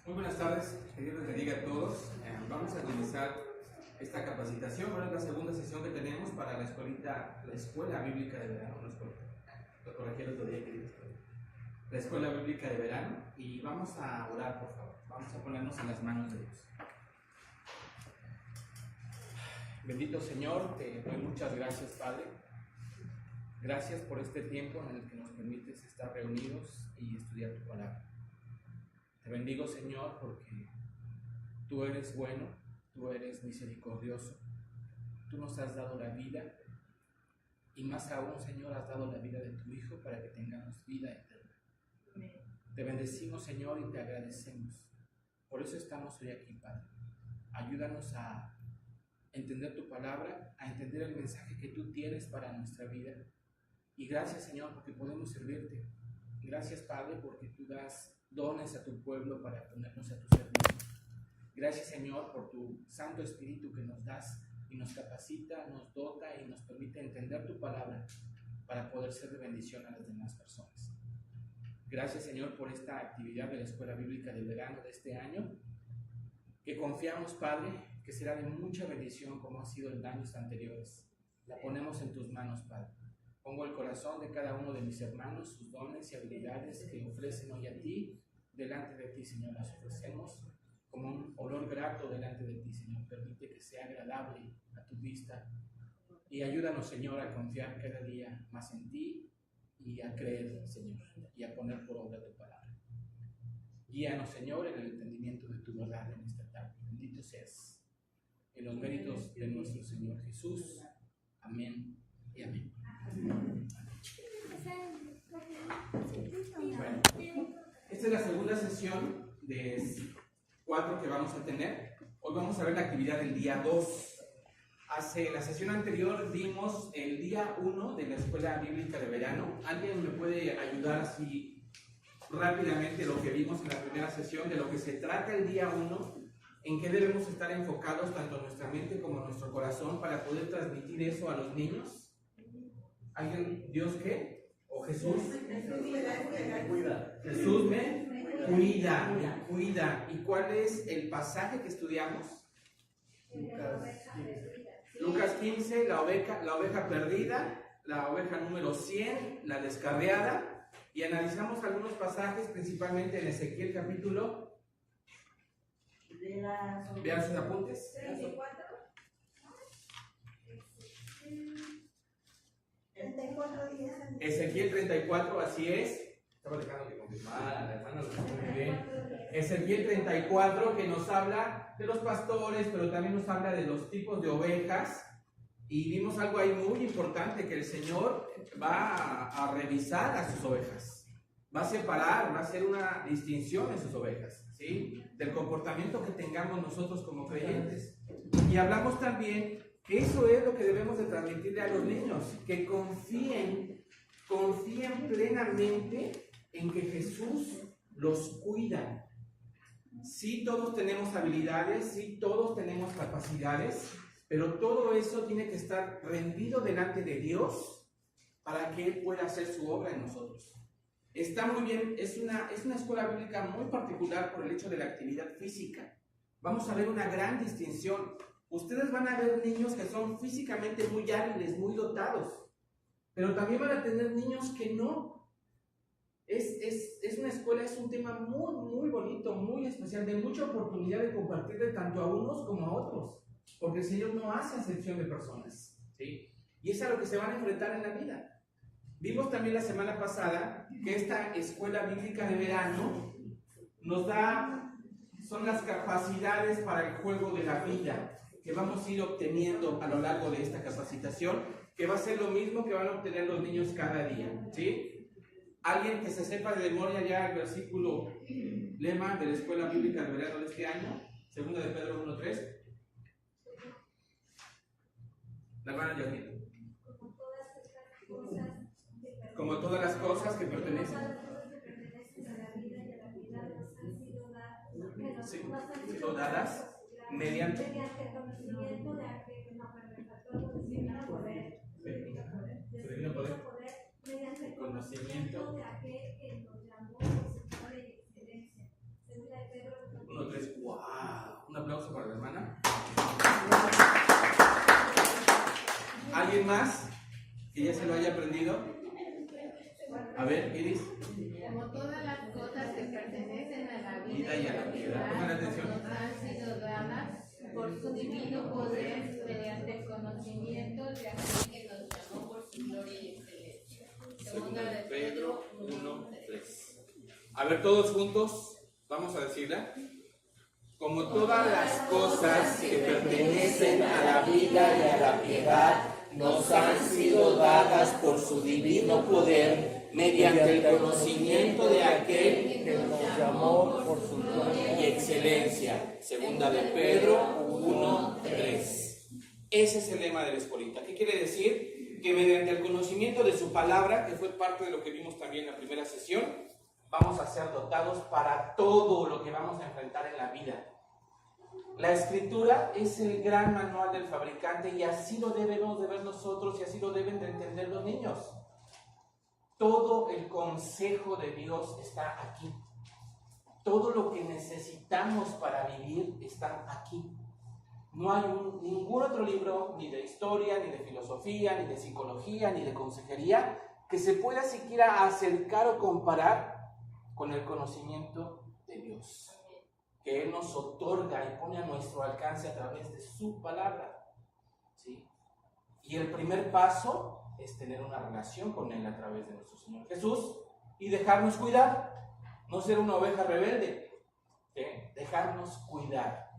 Muy buenas tardes, que Dios les bendiga a todos. Vamos a comenzar esta capacitación. Bueno, es la segunda sesión que tenemos para la Escuela Bíblica de Verano. Lo corregí el otro día, queridos. La Escuela Bíblica de Verano. Y vamos a orar, por favor. Vamos a ponernos en las manos de Dios. Bendito Señor, te doy muchas gracias, Padre. Gracias por este tiempo en el que nos permites estar reunidos y estudiar tu palabra. Te bendigo, Señor, porque tú eres bueno, tú eres misericordioso, tú nos has dado la vida y más aún, Señor, has dado la vida de tu Hijo para que tengamos vida eterna. Te bendecimos, Señor, y te agradecemos. Por eso estamos hoy aquí, Padre. Ayúdanos a entender tu palabra, a entender el mensaje que tú tienes para nuestra vida. Y gracias, Señor, porque podemos servirte. Gracias, Padre, porque tú das dones a tu pueblo para ponernos a tu servicio. Gracias, Señor, por tu Santo Espíritu que nos das y nos capacita, nos dota y nos permite entender tu palabra para poder ser de bendición a las demás personas. Gracias, Señor, por esta actividad de la Escuela Bíblica de Verano de este año, que confiamos, Padre, que será de mucha bendición como ha sido en años anteriores. La ponemos en tus manos, Padre. Pongo el corazón de cada uno de mis hermanos, sus dones y habilidades que ofrecen hoy a ti, delante de ti, Señor. Las ofrecemos como un olor grato delante de ti, Señor. Permite que sea agradable a tu vista y ayúdanos, Señor, a confiar cada día más en ti y a creer, Señor, y a poner por obra tu palabra. Guíanos, Señor, en el entendimiento de tu verdad en esta tarde. Bendito seas. En los méritos de nuestro Señor Jesús. Amén y amén. Bueno, esta es la segunda sesión de 4 que vamos a tener. Hoy vamos a ver la actividad del día 2. En la sesión anterior vimos el día 1 de la Escuela Bíblica de Verano. ¿Alguien me puede ayudar así rápidamente lo que vimos en la primera sesión, de lo que se trata el día 1? ¿En qué debemos estar enfocados tanto nuestra mente como nuestro corazón para poder transmitir eso a los niños? ¿Alguien? ¿Dios qué? ¿O Jesús? Me cuida. Jesús me cuida. ¿Y cuál es el pasaje que estudiamos? Lucas 15, la oveja perdida, la oveja número 100, la descarriada. Y analizamos algunos pasajes, principalmente en Ezequiel capítulo. Vean sus apuntes. 34. Ezequiel 34, así es. Estaba dejando que confirmara, la hermana lo dijo muy bien. Ezequiel 34, que nos habla de los pastores, pero también nos habla de los tipos de ovejas. Y vimos algo ahí muy importante, que el Señor va a revisar a sus ovejas. Va a separar, va a hacer una distinción en sus ovejas, ¿sí? Del comportamiento que tengamos nosotros como creyentes. Y hablamos también que eso es lo que debemos de transmitirle a los niños, que confíen plenamente en que Jesús los cuida. Sí, todos tenemos habilidades, sí, todos tenemos capacidades, pero todo eso tiene que estar rendido delante de Dios para que Él pueda hacer su obra en nosotros. Está muy bien, es una escuela bíblica muy particular por el hecho de la actividad física. Vamos a ver una gran distinción. Ustedes van a ver niños que son físicamente muy hábiles, muy dotados, pero también van a tener niños que no. Es una escuela, es un tema muy, muy bonito, muy especial, de mucha oportunidad de compartirle tanto a unos como a otros, porque el Señor no hace acepción de personas, ¿sí? Y es a lo que se van a enfrentar en la vida. Vimos también la semana pasada que esta escuela bíblica de verano nos son las capacidades para el juego de la vida que vamos a ir obteniendo a lo largo de esta capacitación, que va a ser lo mismo que van a obtener los niños cada día, ¿sí? Alguien que se sepa de memoria ya el versículo lema de la Escuela Bíblica de Verano de este año, 2 de Pedro 1:3. La hermana Yasmin. Como todas las cosas que pertenecen a la vida y a la piedad nos han sido dadas mediante el conocimiento de aquel divino poder, mediante el conocimiento de aquel que nos llamó por su gloria y excelencia. Segunda de Pedro aplauso para la hermana. ¿Alguien más que ya se lo haya aprendido? A ver, Iris. Como todas las cosas que pertenecen a la vida Y a la piedad, pongan atención. nos han sido dadas por su divino poder mediante el conocimiento de aquel que nos llamó por su gloria y excelencia. Segunda de Pedro 1:3. A ver, todos juntos, vamos a decirla. Como todas las cosas que pertenecen a la vida y a la piedad nos han sido dadas por su divino poder mediante el conocimiento de aquel que nos llamó por su gloria y excelencia. Segunda de Pedro 1:3. Ese es el lema de la escuelita. ¿Qué quiere decir? Que mediante el conocimiento de su palabra, que fue parte de lo que vimos también en la primera sesión, vamos a ser dotados para todo lo que vamos a enfrentar en la vida. La escritura es el gran manual del fabricante y así lo debemos de ver nosotros y así lo deben de entender los niños. Todo el consejo de Dios está aquí. Todo lo que necesitamos para vivir está aquí. No hay ningún otro libro, ni de historia, ni de filosofía, ni de psicología, ni de consejería, que se pueda siquiera acercar o comparar con el conocimiento de Dios, que Él nos otorga y pone a nuestro alcance a través de su palabra. ¿Sí? Y el primer paso es tener una relación con Él a través de nuestro Señor Jesús y dejarnos cuidar, no ser una oveja rebelde, ¿sí? Dejarnos cuidar.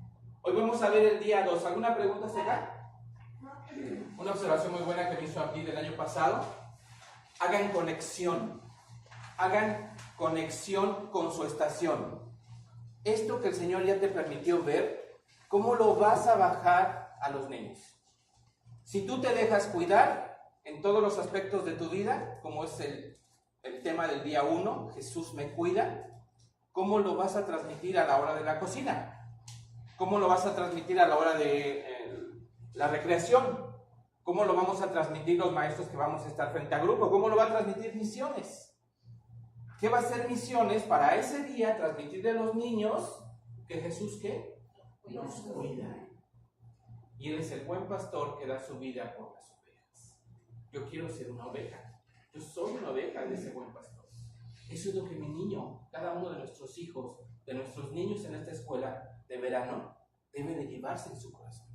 Hoy vamos a ver el día 2. ¿Alguna pregunta hasta acá? Una observación muy buena que me hizo aquí del año pasado. Hagan conexión con su estación. Esto que el Señor ya te permitió ver, ¿cómo lo vas a bajar a los niños? Si tú te dejas cuidar en todos los aspectos de tu vida, como es el tema del día 1, Jesús me cuida, ¿cómo lo vas a transmitir a la hora de la cocina? ¿Cómo lo vas a transmitir a la hora de la recreación? ¿Cómo lo vamos a transmitir los maestros que vamos a estar frente a grupo? ¿Cómo lo va a transmitir Misiones? ¿Qué va a ser Misiones para ese día transmitirle a los niños que Jesús ¿qué? Nos cuida? Y Él es el buen pastor que da su vida por las ovejas. Yo quiero ser una oveja. Yo soy una oveja de ese buen pastor. Eso es lo que mi niño, cada uno de nuestros hijos, de nuestros niños en esta escuela de verano, debe de llevarse en su corazón.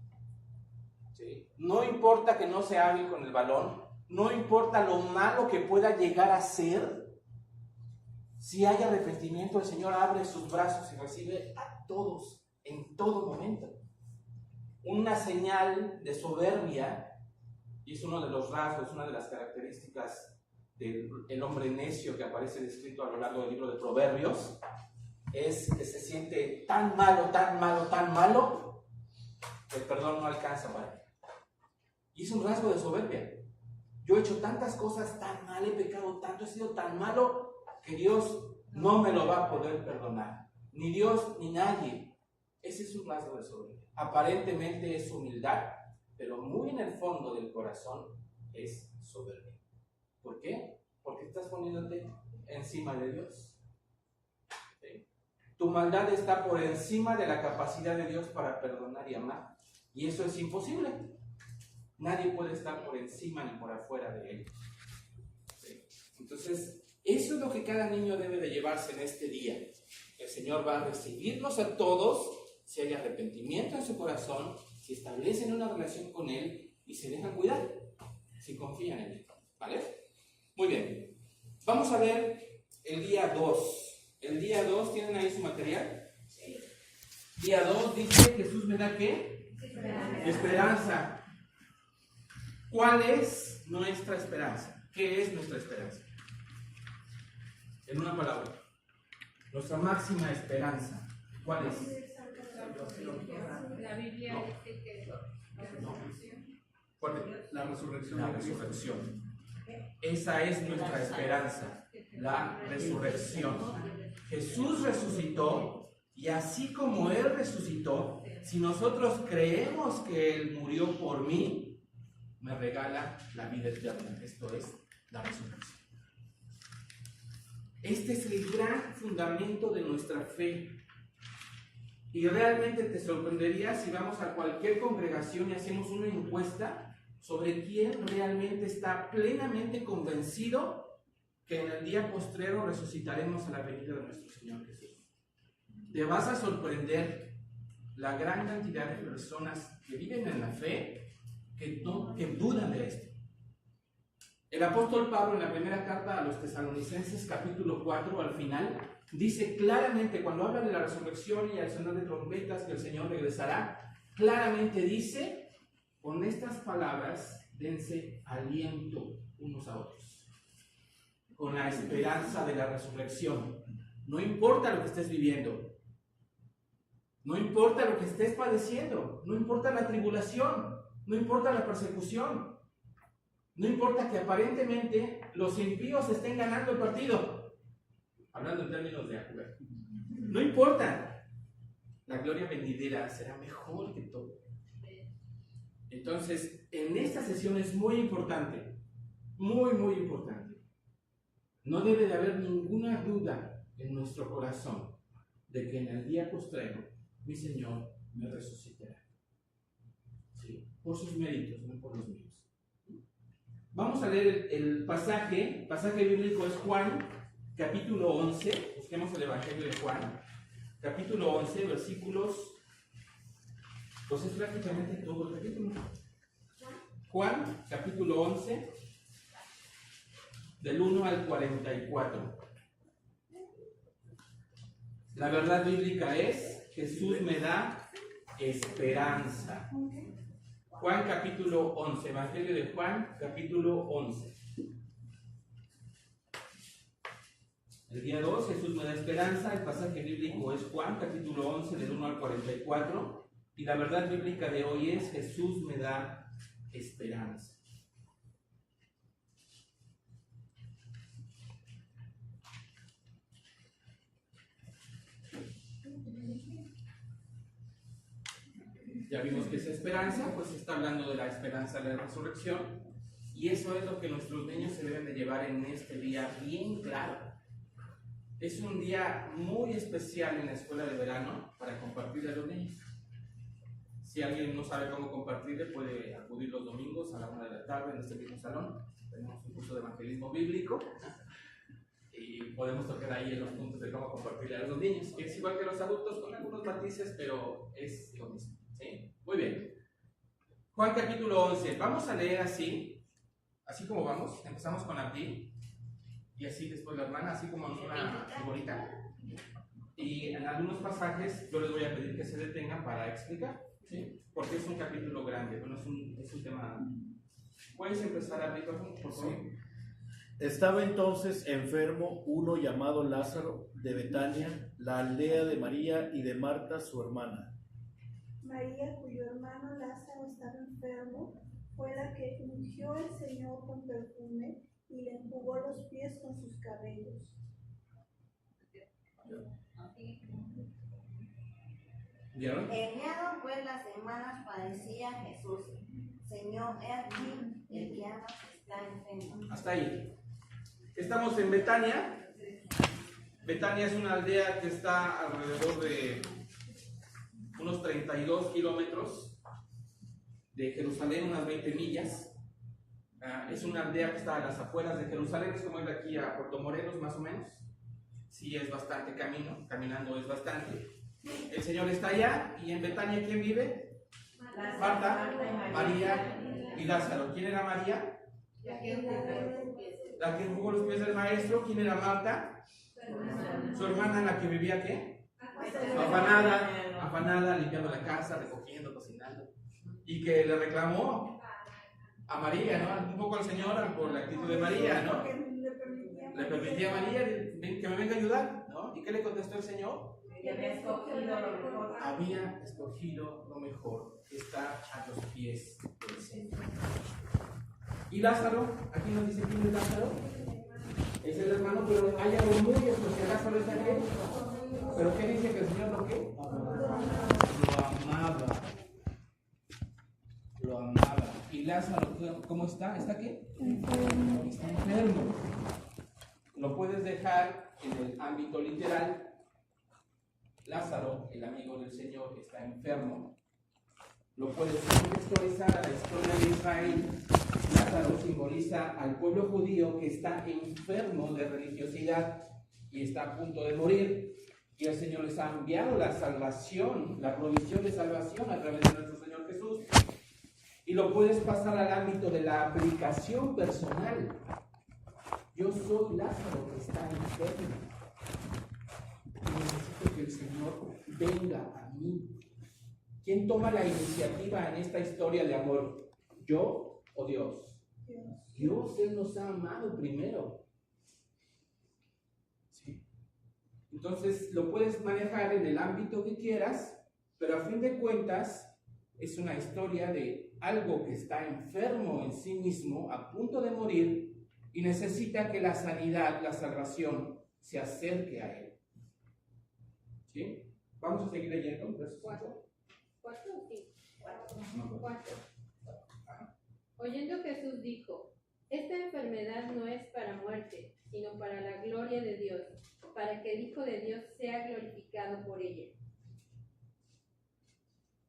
¿Sí? No importa que no sea hábil con el balón, no importa lo malo que pueda llegar a ser, si hay arrepentimiento, el Señor abre sus brazos y recibe a todos en todo momento. Una señal de soberbia, y es uno de los rasgos, una de las características del hombre necio que aparece descrito a lo largo del libro de Proverbios, es que se siente tan malo, que el perdón no alcanza para él. Y es un rasgo de soberbia. Yo he hecho tantas cosas tan mal, he pecado tanto, he sido tan malo, que Dios no me lo va a poder perdonar. Ni Dios ni nadie. Ese es un rasgo de soberbia. Aparentemente es humildad, pero muy en el fondo del corazón es soberbia. ¿Por qué? Porque estás poniéndote encima de Dios. ¿Sí? Tu maldad está por encima de la capacidad de Dios para perdonar y amar. Y eso es imposible. Nadie puede estar por encima ni por afuera de Él. ¿Sí? Entonces, eso es lo que cada niño debe de llevarse en este día. El Señor va a recibirnos a todos si hay arrepentimiento en su corazón, si establecen una relación con Él y se dejan cuidar, si confían en Él. ¿Vale? Muy bien. Vamos a ver el día 2. El día 2, ¿tienen ahí su material? Sí. Día 2 dice, Jesús me da ¿qué? Esperanza. ¿Cuál es nuestra esperanza? ¿Qué es nuestra esperanza? En una palabra, nuestra máxima esperanza, ¿cuál es? La Biblia dice que La resurrección. La resurrección. Esa es nuestra esperanza, la resurrección. Jesús resucitó y así como Él resucitó, si nosotros creemos que Él murió por mí, me regala la vida eterna. Esto es la resurrección. Este es el gran fundamento de nuestra fe. Y realmente te sorprendería si vamos a cualquier congregación y hacemos una encuesta sobre quién realmente está plenamente convencido que en el día postrero resucitaremos a la venida de nuestro Señor Jesús. Te vas a sorprender la gran cantidad de personas que viven en la fe que dudan de esto. El apóstol Pablo, en la primera carta a los Tesalonicenses, capítulo 4, al final, dice claramente, cuando habla de la resurrección y al sonar de trompetas que el Señor regresará, claramente dice, con estas palabras, dense aliento unos a otros, con la esperanza de la resurrección. No importa lo que estés viviendo, no importa lo que estés padeciendo, no importa la tribulación, no importa la persecución, no importa que aparentemente los impíos estén ganando el partido, hablando en términos de jugar. No importa, la gloria venidera será mejor que todo. Entonces, en esta sesión es muy importante, muy, muy importante. No debe de haber ninguna duda en nuestro corazón de que en el día postrero mi Señor me resucitará. ¿Sí? Por sus méritos, no por los míos. Vamos a leer el pasaje bíblico es Juan, capítulo 11, busquemos el Evangelio de Juan, capítulo 11, versículos, pues es prácticamente todo el capítulo. Juan, capítulo 11, del 1 al 44. La verdad bíblica es, Jesús me da esperanza. Juan capítulo 11, Evangelio de Juan capítulo 11. El día 2, Jesús me da esperanza. El pasaje bíblico es Juan capítulo 11 del 1 al 44. Y la verdad bíblica de hoy es Jesús me da esperanza. Ya vimos que esa esperanza, pues está hablando de la esperanza de la resurrección, y eso es lo que nuestros niños se deben de llevar en este día bien claro. Es un día muy especial en la escuela de verano para compartirle a los niños. Si alguien no sabe cómo compartirle, puede acudir los domingos a la 1 de la tarde en este mismo salón. Tenemos un curso de evangelismo bíblico y podemos tocar ahí en los puntos de cómo compartirle a los niños, que es igual que los adultos con algunos matices, pero es lo mismo. ¿Sí? Muy bien. Juan capítulo 11. Vamos a leer así como vamos. Empezamos con Abdi y así después la hermana, así como en una figurita. Y en algunos pasajes yo les voy a pedir que se detengan para explicar, ¿sí? Porque es un capítulo grande, bueno, es un tema. ¿Puedes empezar, Abdi, por favor? Estaba entonces enfermo uno llamado Lázaro de Betania, la aldea de María y de Marta, su hermana. María, cuyo hermano Lázaro estaba enfermo, fue la que ungió al Señor con perfume y le enjugó los pies con sus cabellos. ¿Vieron? Enviado pues las semanas padecía Jesús. Señor, he aquí, el que amas está enfermo. Hasta ahí. Estamos en Betania. Betania es una aldea que está alrededor de unos 32 kilómetros de Jerusalén, unas 20 millas. Es una aldea que está a las afueras de Jerusalén, es como ir de aquí a Puerto Morelos más o menos. Sí, es bastante camino, caminando es bastante. El Señor está allá, y en Betania, ¿quién vive? Marta, María y Lázaro. ¿Quién era María? La que enjugó los pies del maestro. ¿Quién era Marta? Su hermana, la que vivía ¿qué? Afanada, limpiando la casa, recogiendo, cocinando. Y que le reclamó a María, ¿no? Un poco al Señor por la actitud de María, ¿no? Le permitía a María que me venga a ayudar, ¿no? ¿Y qué le contestó el Señor? Había escogido lo mejor. Había escogido lo mejor, estar a los pies del Señor. ¿Y Lázaro? Aquí nos dice quién es Lázaro. Es el hermano, pero hay algo muy especial. Lázaro es aquel. ¿Pero qué dice que el Señor lo qué? Lo amaba. ¿Y Lázaro cómo está? ¿Está qué? Está enfermo. Lo puedes dejar en el ámbito literal. Lázaro, el amigo del Señor, está enfermo. Lo puedes contextualizar a la historia de Israel. Lázaro simboliza al pueblo judío que está enfermo de religiosidad y está a punto de morir. Y el Señor les ha enviado la salvación, la provisión de salvación a través de nuestro Señor Jesús. Y lo puedes pasar al ámbito de la aplicación personal. Yo soy Lázaro que está enfermo. Y necesito que el Señor venga a mí. ¿Quién toma la iniciativa en esta historia de amor? ¿Yo o Dios? Dios, Él nos ha amado primero. ¿Sí? Entonces lo puedes manejar en el ámbito que quieras, pero a fin de cuentas es una historia de algo que está enfermo en sí mismo, a punto de morir, y necesita que la sanidad, la salvación, se acerque a Él. ¿Sí? Vamos a seguir leyendo. Verso 4. 4 o 5. 4. Oyendo Jesús dijo: esta enfermedad no es para muerte, sino para la gloria de Dios, para que el Hijo de Dios sea glorificado por ella.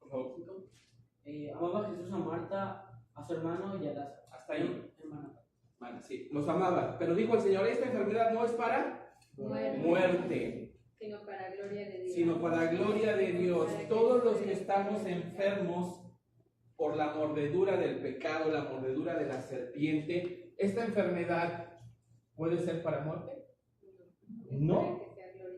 Por favor. Amaba Jesús a Marta, a su hermano y a Lázaro. Hasta ahí. Hermano. Bueno, sí, los amaba. Pero dijo el Señor, esta enfermedad no es para muerte, sino para gloria de Dios. sino para gloria de Dios. Todos los que estamos enfermos por la mordedura del pecado, la mordedura de la serpiente, ¿esta enfermedad puede ser para muerte? No.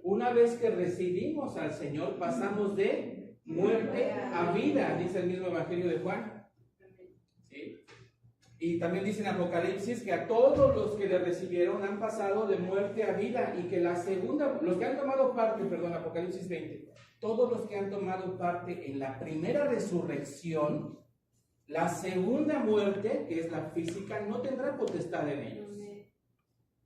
Una vez que recibimos al Señor, pasamos de muerte a vida, dice el mismo Evangelio de Juan. ¿Sí? Y también dice en Apocalipsis que a todos los que le recibieron han pasado de muerte a vida, y que la segunda, los que han tomado parte, Apocalipsis 20, todos los que han tomado parte en la primera resurrección, la segunda muerte, que es la física, no tendrá potestad en ellos.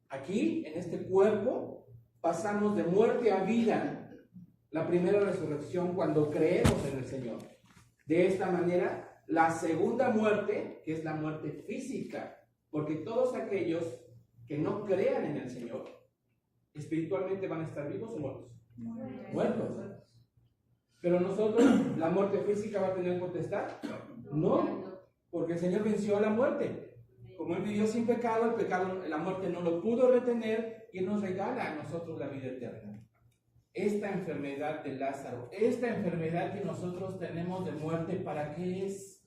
Aquí, en este cuerpo, pasamos de muerte a vida, la primera resurrección, cuando creemos en el Señor. De esta manera, la segunda muerte, que es la muerte física, porque todos aquellos que no crean en el Señor, espiritualmente van a estar vivos o muertos. Muertos. Pero nosotros, ¿la muerte física va a tener potestad? No, porque el Señor venció a la muerte. Como Él vivió sin pecado, la muerte no lo pudo retener, y Él nos regala a nosotros la vida eterna. Esta enfermedad de Lázaro, esta enfermedad que nosotros tenemos de muerte, ¿para qué es?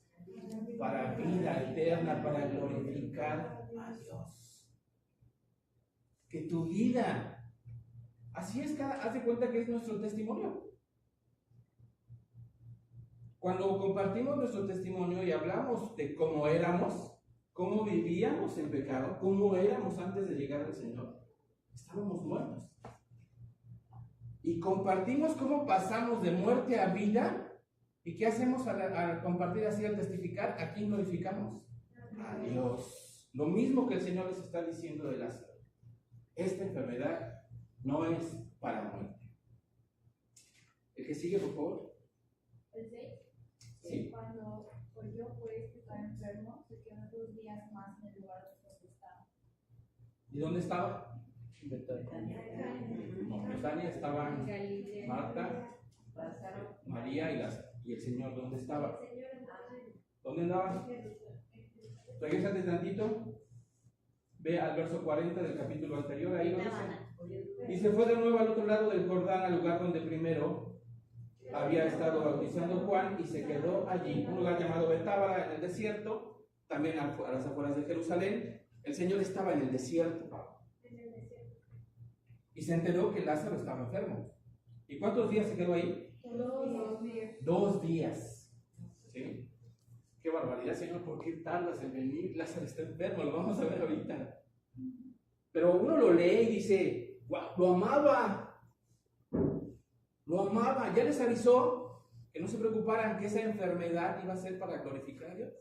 Para vida eterna, para glorificar a Dios. Que tu vida, así es, haz de cuenta que es nuestro testimonio. Cuando compartimos nuestro testimonio y hablamos de cómo éramos, cómo vivíamos en pecado, cómo éramos antes de llegar al Señor, estábamos muertos. Y compartimos cómo pasamos de muerte a vida. ¿Y qué hacemos al compartir así, al testificar? ¿A quién glorificamos? A Dios. Lo mismo que el Señor les está diciendo de Lázaro. Esta enfermedad no es para muerte. El que sigue, por favor. El 6. Sí. Cuando oyó pues que estaba enfermo, se quedó 2 días más en el lugar donde estaba. ¿Y dónde estaba? No, Betania estaban Galilea. Marta, María y Lázaro. ¿Y el Señor dónde estaba? ¿Dónde andaba? Regresate tantito. Ve al verso 40 del capítulo anterior. Ahí lo dice. Y se fue de nuevo al otro lado del Jordán, al lugar donde primero había estado bautizando Juan, y se quedó allí, un lugar llamado Betábara, en el desierto, también a las afueras de Jerusalén. El Señor estaba en el desierto. Y se enteró que Lázaro estaba enfermo. ¿Y cuántos días se quedó ahí? 2 días. 2 días. ¿Sí? Qué barbaridad, Señor, ¿por qué tardas en venir? Lázaro está enfermo, lo vamos a ver ahorita. Pero uno lo lee y dice, wow, lo amaba. Lo amaba. Ya les avisó que no se preocuparan, que esa enfermedad iba a ser para glorificar a Dios.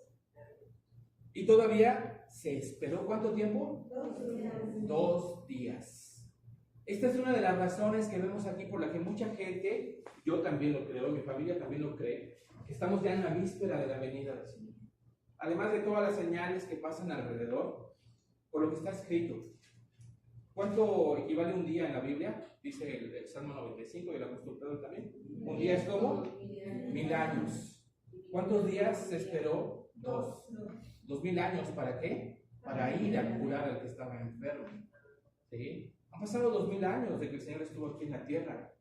Y todavía se esperó, ¿cuánto tiempo? 2 días. 2 días. Esta es una de las razones que vemos aquí por la que mucha gente, yo también lo creo, mi familia también lo cree, que estamos ya en la víspera de la venida del Señor. Además de todas las señales que pasan alrededor, por lo que está escrito. ¿Cuánto equivale un día en la Biblia? Dice el Salmo 95 y el apóstol Pedro también. Un día es como 1000 años. ¿Cuántos días se esperó? 2000 años. ¿Para qué? Para ir a curar al que estaba enfermo. ¿Sí? Han pasado 2000 años de que el Señor estuvo aquí en la tierra,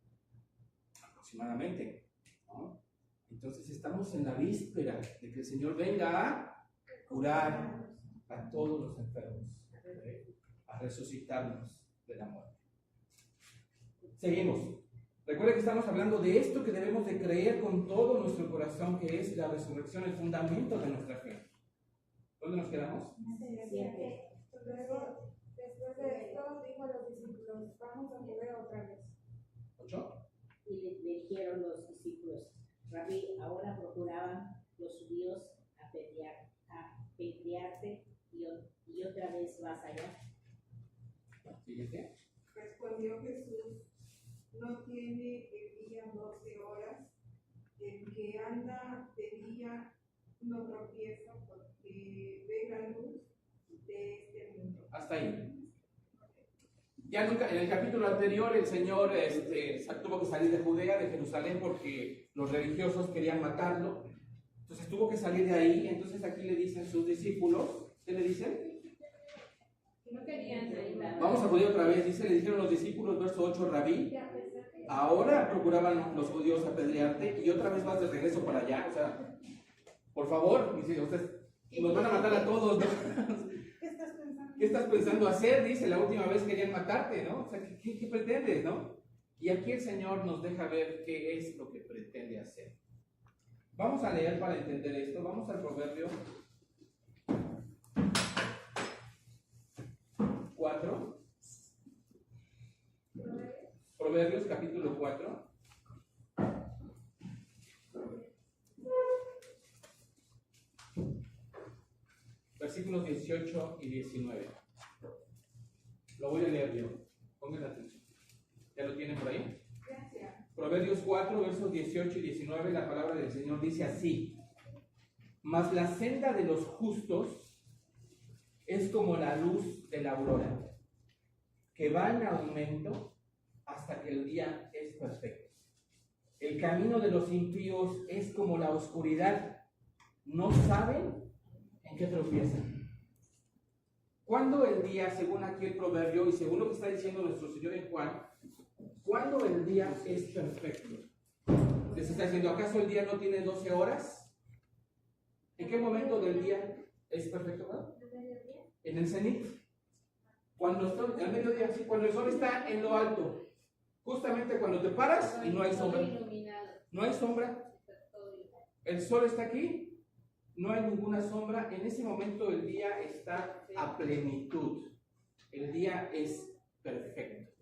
aproximadamente, ¿no? Entonces estamos en la víspera de que el Señor venga a curar a todos los enfermos, ¿sí? A resucitarnos de la muerte. Seguimos. Recuerden que estamos hablando de esto que debemos de creer con todo nuestro corazón, que es la resurrección, el fundamento de nuestra fe. ¿Dónde nos quedamos? Luego, después de esto, dijo a los discípulos, vamos a Judea otra vez. 8. Y le dijeron los discípulos, Rabí, ahora procuraban los judíos apedrearte y otra vez vas allá. Siguiente. Respondió Jesús, no tiene el día 12 horas, el que anda de día no tropieza porque ve la luz de este mundo. Hasta ahí. Ya nunca, en el capítulo anterior el Señor tuvo que salir de Judea, de Jerusalén, porque los religiosos querían matarlo. Entonces tuvo que salir de ahí. Entonces aquí le dicen sus discípulos, ¿qué le dicen? No querían salir. Vamos a Judea otra vez, le dijeron los discípulos, verso 8, Rabí, ahora procuraban los judíos apedrearte y otra vez vas de regreso para allá. O sea, por favor, dice, ustedes nos van a matar a todos, ¿no? ¿Qué estás pensando hacer? Dice, la última vez querían matarte, ¿no? O sea, ¿qué pretendes, no? Y aquí el Señor nos deja ver qué es lo que pretende hacer. Vamos a leer para entender esto. Vamos al Proverbio 4. Proverbios capítulo 4. Versículos 18 y 19. Lo voy a leer yo. Pongan atención. ¿Ya lo tienen por ahí? Gracias. Proverbios 4, versos 18 y 19, la palabra del Señor dice así: mas la senda de los justos es como la luz de la aurora, que va en aumento hasta que el día es perfecto. El camino de los impíos es como la oscuridad, no saben en qué tropiezan. ¿Cuándo el día, según aquí el proverbio y según lo que está diciendo nuestro Señor en Juan, cuándo el día es perfecto? Les está diciendo, ¿acaso el día no tiene 12 horas? ¿En qué momento del día es perfecto? ¿No? En el cenit. Cuando está al mediodía, sí, cuando el sol está en lo alto. Justamente cuando te paras y no hay sombra. No hay sombra. El sol está aquí. No hay ninguna sombra. En ese momento el día está a plenitud. El día es perfecto.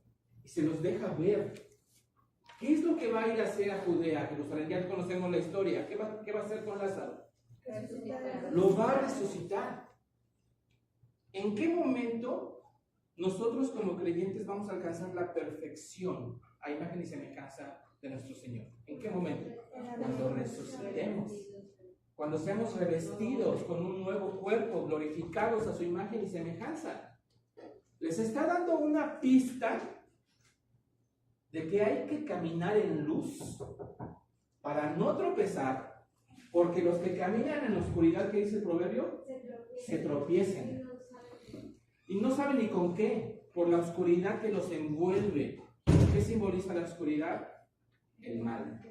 Y se nos deja ver. ¿Qué es lo que va a ir a hacer a Judea, a Jerusalén? Ya conocemos la historia. ¿Qué va a hacer con Lázaro? Lo va a resucitar. ¿En qué momento nosotros como creyentes vamos a alcanzar la perfección a imagen y semejanza de nuestro Señor? ¿En qué momento? Cuando resucitemos. Cuando seamos revestidos con un nuevo cuerpo, glorificados a su imagen y semejanza. Les está dando una pista de que hay que caminar en luz para no tropezar, porque los que caminan en la oscuridad, ¿qué dice el proverbio? Se tropiezan. Y no saben ni con qué, por la oscuridad que los envuelve. ¿Qué simboliza la oscuridad? El mal.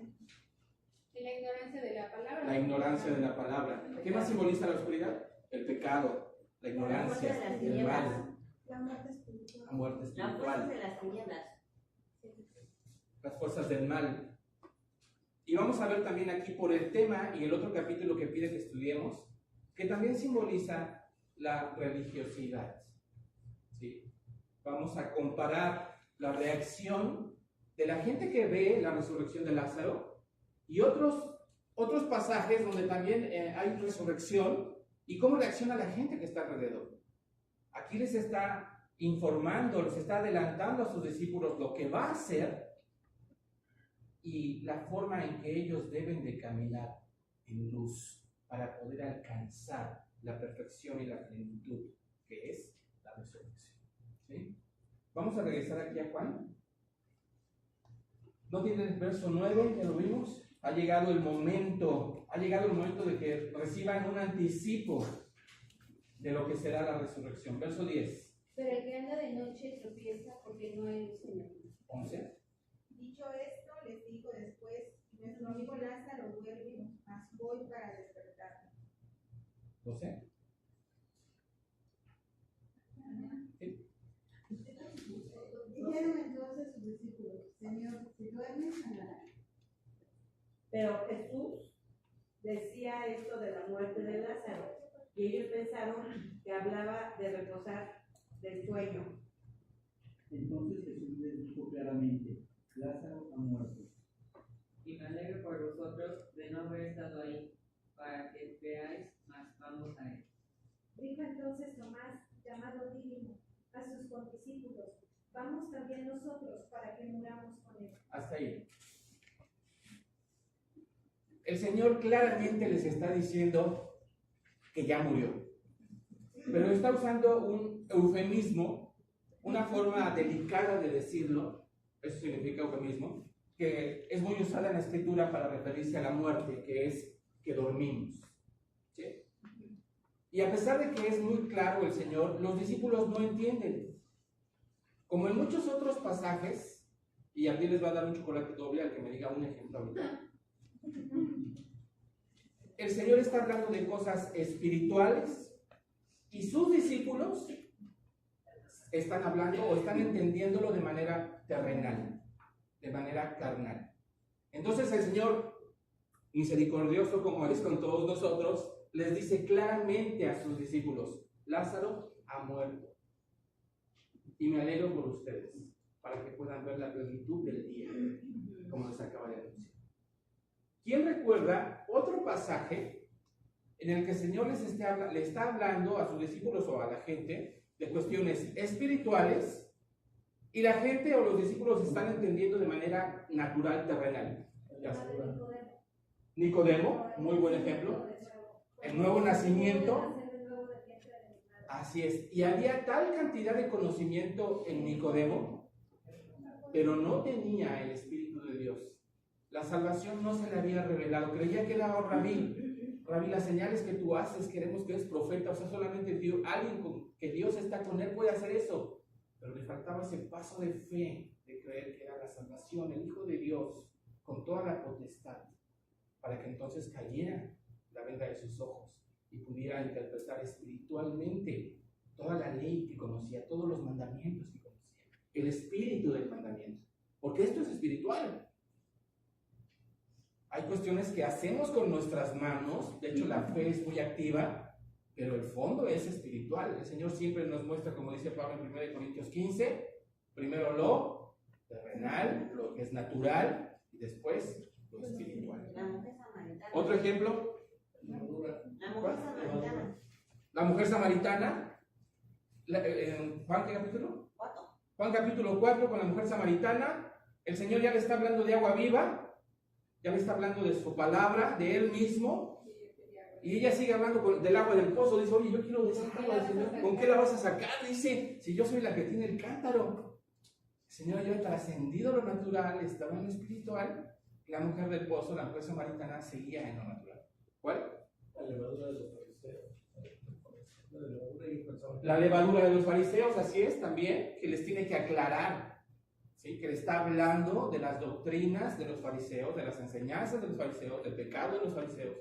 Y la ignorancia de la palabra. La ignorancia de la palabra. ¿Qué más simboliza la oscuridad? El pecado, la ignorancia, el mal. La muerte espiritual. La muerte La fuerza espiritual. de las tinieblas. Las fuerzas del mal. Y vamos a ver también aquí por el tema y el otro capítulo que pide que estudiemos, que también simboliza la religiosidad. ¿Sí? Vamos a comparar la reacción de la gente que ve la resurrección de Lázaro y otros pasajes donde también hay resurrección y cómo reacciona la gente que está alrededor. Aquí les está informando, les está adelantando a sus discípulos lo que va a hacer y la forma en que ellos deben de caminar en luz para poder alcanzar la perfección y la plenitud que es la resurrección. ¿Sí? Vamos a regresar aquí a Juan. ¿No tiene el verso 9? Ya lo vimos. Ha llegado el momento de que reciban un anticipo de lo que será la resurrección. Verso 10. Pero el que anda de noche tropieza porque no hay luz en él. 11. Dicho esto, les digo después, nuestro amigo Lázaro duerme, mas voy para despertarlo. 12. Dijeron entonces sus discípulos, Señor, si duermes, sanará. Pero Jesús decía esto de la muerte de Lázaro, y ellos pensaron que hablaba de reposar del sueño. Entonces Jesús les dijo claramente, Lázaro ha muerto. Y me alegro por vosotros de no haber estado ahí, para que veáis, mas vamos a él. Dijo entonces Tomás, llamado Dídimo, a sus condiscípulos, vamos también nosotros para que muramos con él. Hasta ahí. El Señor claramente les está diciendo que ya murió. Pero está usando un eufemismo, una forma delicada de decirlo, eso significa eufemismo, que es muy usada en la Escritura para referirse a la muerte, que es que dormimos. ¿Sí? Y a pesar de que es muy claro el Señor, los discípulos no entienden. Como en muchos otros pasajes, y a ti les va a dar un chocolate doble al que me diga un ejemplo ahorita. El Señor está hablando de cosas espirituales y sus discípulos están hablando o están entendiéndolo de manera terrenal, de manera carnal. Entonces el Señor, misericordioso como es con todos nosotros, les dice claramente a sus discípulos, Lázaro ha muerto. Y me alegro por ustedes, para que puedan ver la plenitud del día, como les acaba de anunciar. ¿Quién recuerda otro pasaje en el que el Señor le está hablando a sus discípulos o a la gente de cuestiones espirituales y la gente o los discípulos están entendiendo de manera natural, terrenal? Nicodemo, muy buen ejemplo. El nuevo nacimiento. Así es. Y había tal cantidad de conocimiento en Nicodemo, pero no tenía el Espíritu de Dios. La salvación no se le había revelado. Creía que era rabí. Rabí, las señales que tú haces, queremos que eres profeta. O sea, solamente Dios, alguien que Dios está con él puede hacer eso. Pero le faltaba ese paso de fe, de creer que era la salvación, el Hijo de Dios, con toda la potestad, para que entonces cayera la venda de sus ojos y pudiera interpretar espiritualmente toda la ley que conocía, todos los mandamientos que conocía, el espíritu del mandamiento. Porque esto es espiritual. Hay cuestiones que hacemos con nuestras manos, de hecho la fe es muy activa, pero el fondo es espiritual. El Señor siempre nos muestra, como dice Pablo en 1 Corintios 15, primero lo terrenal, lo que es natural, y después lo espiritual. La mujer samaritana. Otro ejemplo. La mujer samaritana. La mujer samaritana, en Juan, ¿qué capítulo? 4. Juan capítulo 4, con la mujer samaritana, el Señor ya le está hablando de agua viva, ya le está hablando de su palabra, de Él mismo, y ella sigue hablando del agua del pozo. Dice, oye, yo quiero de esa agua, Señor. ¿Con qué la vas a sacar? Dice, si yo soy la que tiene el cántaro. El Señor había trascendido lo natural, estaba en lo espiritual. La mujer del pozo, la mujer samaritana, seguía en lo natural. ¿Cuál? La levadura de los fariseos. La levadura de los fariseos, así es también, que les tiene que aclarar, ¿sí? Que le está hablando de las doctrinas de los fariseos, de las enseñanzas de los fariseos, del pecado de los fariseos.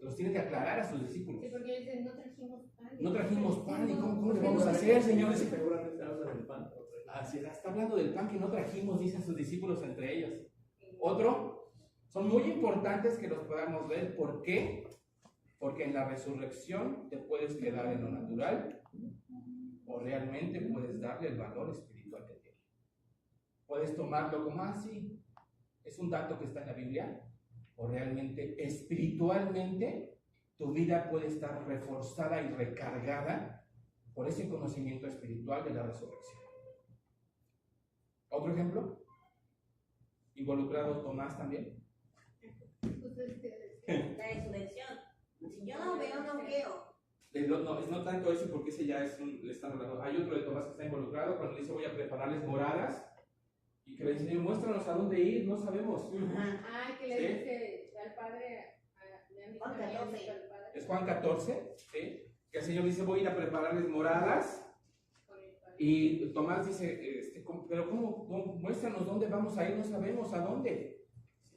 Los tiene que aclarar a sus discípulos. Sí, porque dicen, no trajimos pan. No trajimos pan, ¿y cómo le vamos a hacer, Señor? Seguramente habla del pan. Así es, está hablando del pan que no trajimos, dicen sus discípulos entre ellos. Otro, son muy importantes que los podamos ver. ¿Por qué? Porque en la resurrección te puedes quedar en lo natural o realmente puedes darle el valor espiritual que tiene. Puedes tomarlo como así, es un dato que está en la Biblia, o realmente espiritualmente tu vida puede estar reforzada y recargada por ese conocimiento espiritual de la resurrección. ¿Otro ejemplo? ¿Involucrado Tomás también? La resurrección. Si yo no veo, no creo. no tanto ese, porque ese ya le están hablando. Hay otro de Tomás que está involucrado cuando dice voy a prepararles moradas y que le dice Señor, muéstranos a dónde ir, no sabemos. Ah, que le ¿Sí? dice al Padre, Juan 14. Es Juan 14, ¿sí? Que el Señor dice voy a ir a prepararles moradas y Tomás dice, pero ¿cómo? Muéstranos dónde vamos a ir, no sabemos a dónde.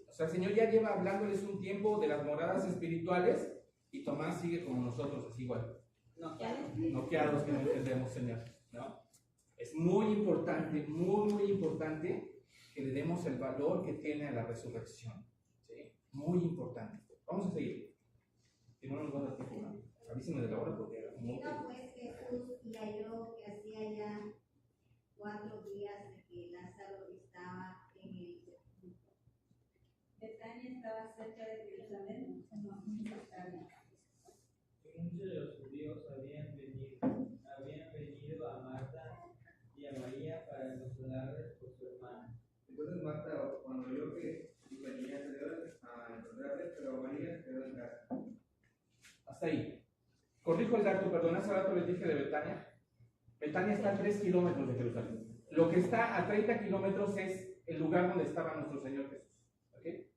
O sea, el Señor ya lleva hablándoles un tiempo de las moradas espirituales y Tomás sigue como nosotros, así igual. Noqueados que no entendemos, Señor, ¿no? Es muy importante que le demos el valor que tiene a la resurrección, ¿sí? Muy importante. Vamos a seguir. Si no nos va a dar tiempo, ¿no? Avísenme de la hora porque... Vino pues Jesús y halló que hacía ya 4 días de que Lázaro estaba en el sepulcro. Betania estaba cerca de Jerusalén, como a 5 estadios. Muchos de los judíos habían venido a Marta y a María para consolarles por su hermana. Entonces Marta, cuando oyó que venía, salió a encontrarles, pero María quedó en casa. Hasta ahí. Corrijo el dato, perdón, hace rato les dije de Betania. Betania está a 3 kilómetros de Jerusalén. Lo que está a 30 kilómetros es el lugar donde estaba nuestro Señor Jesús. ¿Okay?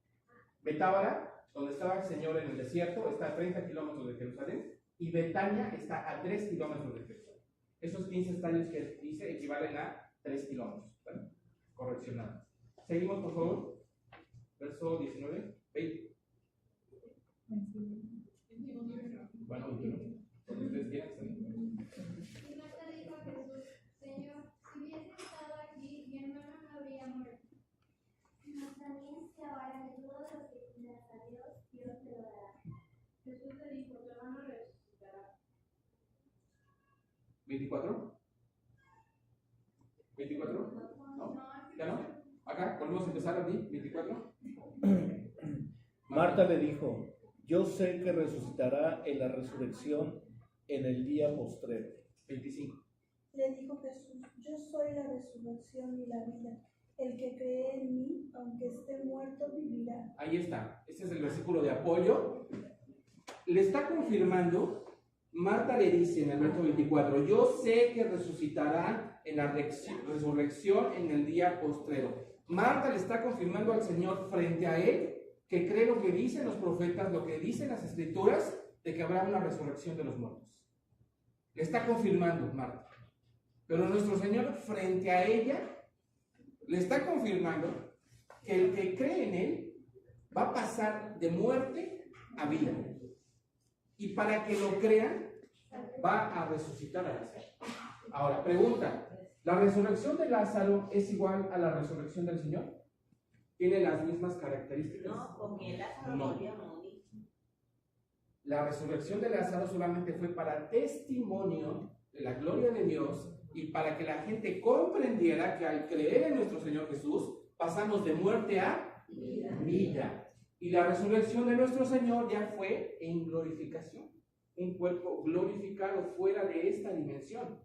Betábara, donde estaba el Señor en el desierto, está a 30 kilómetros de Jerusalén. Y Betania está a 3 kilómetros de Jerusalén. Esos 15 estadios que dice equivalen a 3 kilómetros. ¿Vale? Correccionado. Seguimos, por favor. Verso 19, 20. Bueno, 21. Porque ustedes quieran salir. Y Marta dijo a Jesús, Señor, si hubiese estado aquí, mi hermana no habría muerto. Mas también si ahora de todo lo que pidas a Dios, Dios te lo dará. Jesús le dijo, tu hermano resucitará. 24. ¿24? ¿No? ¿Ya no? Acá, volvemos a empezar aquí, 24. Marta le dijo, yo sé que resucitará en la resurrección en el día postrero. 25. Le dijo Jesús, yo soy la resurrección y la vida. El que cree en mí, aunque esté muerto, vivirá. Ahí está. Este es el versículo de apoyo. Le está confirmando. Marta le dice en el verso 24, yo sé que resucitará en la resurrección en el día postrero. Marta le está confirmando al Señor frente a él que cree lo que dicen los profetas, lo que dicen las escrituras, de que habrá una resurrección de los muertos. Le está confirmando Marta. Pero nuestro Señor frente a ella le está confirmando que el que cree en Él va a pasar de muerte a vida. Y para que lo crean, va a resucitar a Lázaro. Ahora, pregunta, ¿la resurrección de Lázaro es igual a la resurrección del Señor? ¿Tiene las mismas características? No, porque Lázaro No. volvió a morir. La resurrección de Lázaro solamente fue para testimonio de la gloria de Dios y para que la gente comprendiera que al creer en nuestro Señor Jesús pasamos de muerte a vida. Y la resurrección de nuestro Señor ya fue en glorificación. Un cuerpo glorificado fuera de esta dimensión,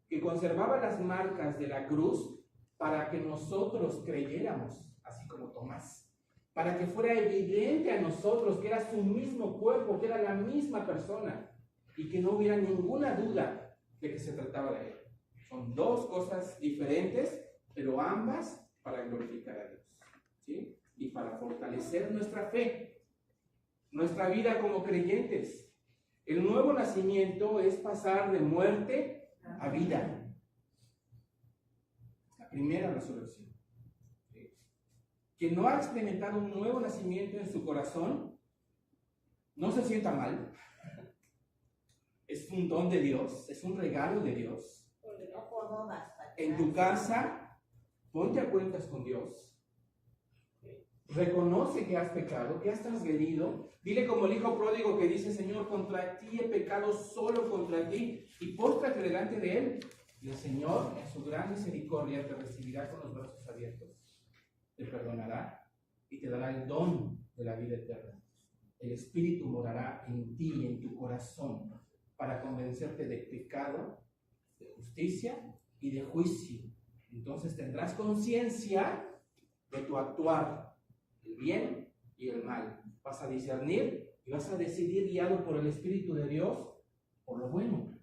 que conservaba las marcas de la cruz para que nosotros creyéramos, así como Tomás. Para que fuera evidente a nosotros que era su mismo cuerpo, que era la misma persona y que no hubiera ninguna duda de que se trataba de él. Son dos cosas diferentes, pero ambas para glorificar a Dios, ¿sí? Y para fortalecer nuestra fe, nuestra vida como creyentes. El nuevo nacimiento es pasar de muerte a vida. La primera resurrección. Quien no ha experimentado un nuevo nacimiento en su corazón, no se sienta mal. Es un don de Dios, es un regalo de Dios. En tu casa, ponte a cuentas con Dios. Reconoce que has pecado, que has transgredido. Dile como el hijo pródigo que dice, Señor, contra ti he pecado, solo contra ti. Y póstrate delante de Él. Y el Señor, en su gran misericordia, te recibirá con los brazos abiertos. Te perdonará y te dará el don de la vida eterna. El Espíritu morará en ti, en tu corazón, para convencerte de pecado, de justicia y de juicio. Entonces tendrás conciencia de tu actuar, el bien y el mal. Vas a discernir y vas a decidir, guiado por el Espíritu de Dios, por lo bueno.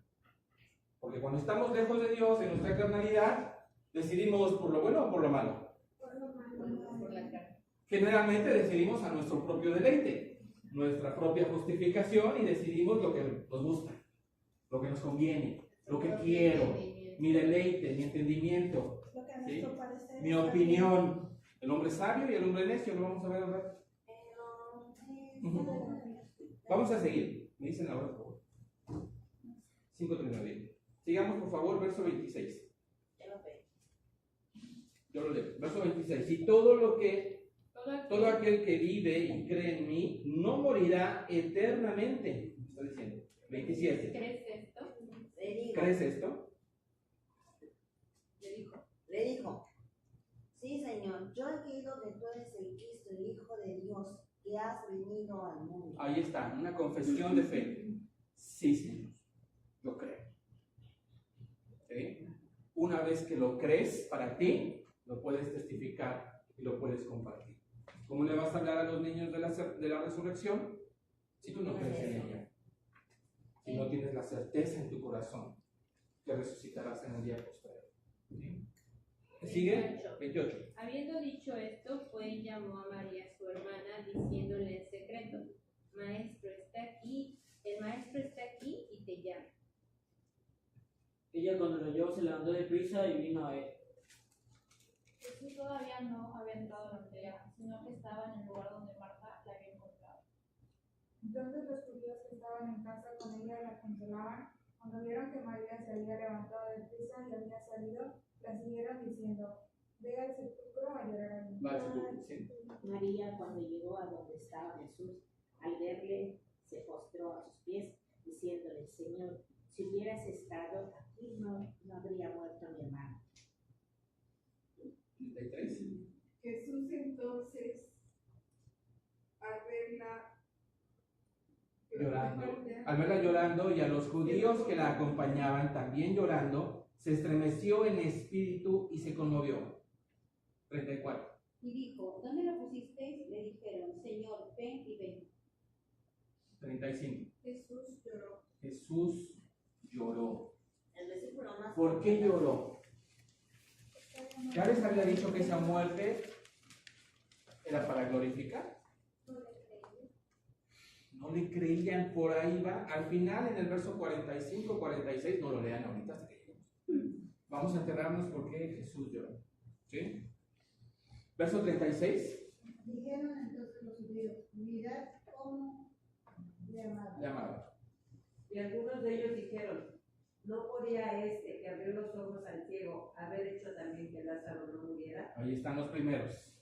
Porque cuando estamos lejos de Dios, en nuestra carnalidad, decidimos por lo bueno o por lo malo. Por la carne. Generalmente decidimos a nuestro propio deleite, nuestra propia justificación, y decidimos lo que nos gusta, lo que nos conviene, lo que quiero, mi deleite, mi entendimiento, Lo que a ¿sí? nuestro parecer Mi está opinión. El hombre sabio y el hombre necio, lo vamos a ver ahora. Vamos a seguir. Me dicen ahora, por favor. 5:39. Sigamos, por favor, verso 26. Yo lo leo. Verso 26. Y todo aquel que vive y cree en mí no morirá eternamente. Está diciendo. 27. ¿Crees esto? ¿Crees esto? Le dijo, sí, Señor, yo he creído que tú eres el Cristo, el Hijo de Dios, que has venido al mundo. Ahí está, una confesión de fe. Sí, Señor, lo creo. ¿Sí? Una vez que lo crees para ti, lo puedes testificar y lo puedes compartir. ¿Cómo le vas a hablar a los niños de la resurrección? Si tú no crees en ella. Si no tienes la certeza en tu corazón que resucitarás en el día posterior. ¿Sí? ¿Sigue? 28. Habiendo dicho esto, fue y llamó a María, su hermana, diciéndole en secreto: Maestro está aquí, el maestro está aquí y te llama. Ella cuando lo oyó se levantó deprisa y vino a él. Jesús todavía no había entrado en la aldea, sino que estaba en el lugar donde Marta la había encontrado. Entonces los judíos que estaban en casa con ella la consolaban. Cuando vieron que María se había levantado de prisa y había salido, la siguieron diciendo, ve al sepulcro a llorar allí. Va al sepulcro, sí. María, cuando llegó a donde estaba Jesús, al verle, se postró a sus pies, diciéndole: Señor, si hubieras estado aquí, no habría muerto mi hermano. 33. Jesús entonces, al verla llorando, y a los judíos que la acompañaban también llorando, se estremeció en espíritu y se conmovió. 34. Y dijo, ¿dónde lo pusisteis? Le dijeron, Señor, ven y ven. 35. Jesús lloró. Jesús lloró. El versículo más. ¿Por qué lloró? ¿Ya les había dicho que esa muerte era para glorificar? No le creían, por ahí va. Al final, en el verso 45, 46, no lo lean ahorita hasta que lleguemos. Vamos a enterarnos por qué Jesús lloró. ¿Sí? Verso 36. Dijeron entonces los judíos, mirad cómo le amaba. Y algunos de ellos dijeron, ¿no podía este que abrió los ojos al ciego haber hecho también que Lázaro no muriera? Ahí están los primeros.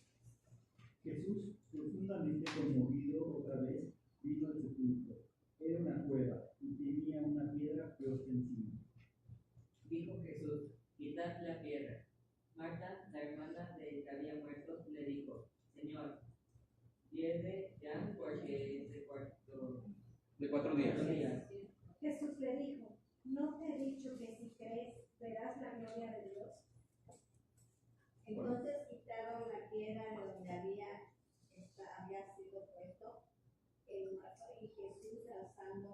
Jesús, profundamente conmovido otra vez, vino al sepulcro. Era una cueva y tenía una piedra puesta encima. Dijo Jesús: quitad la piedra. Marta, la hermana del que había muerto, le dijo: Señor, viene ya porque es de 4 días. Jesús le dijo, ¿no te he dicho que si crees verás la gloria de Dios? Entonces quitaron la piedra de donde había sido puesto el muerto, y Jesús, alzando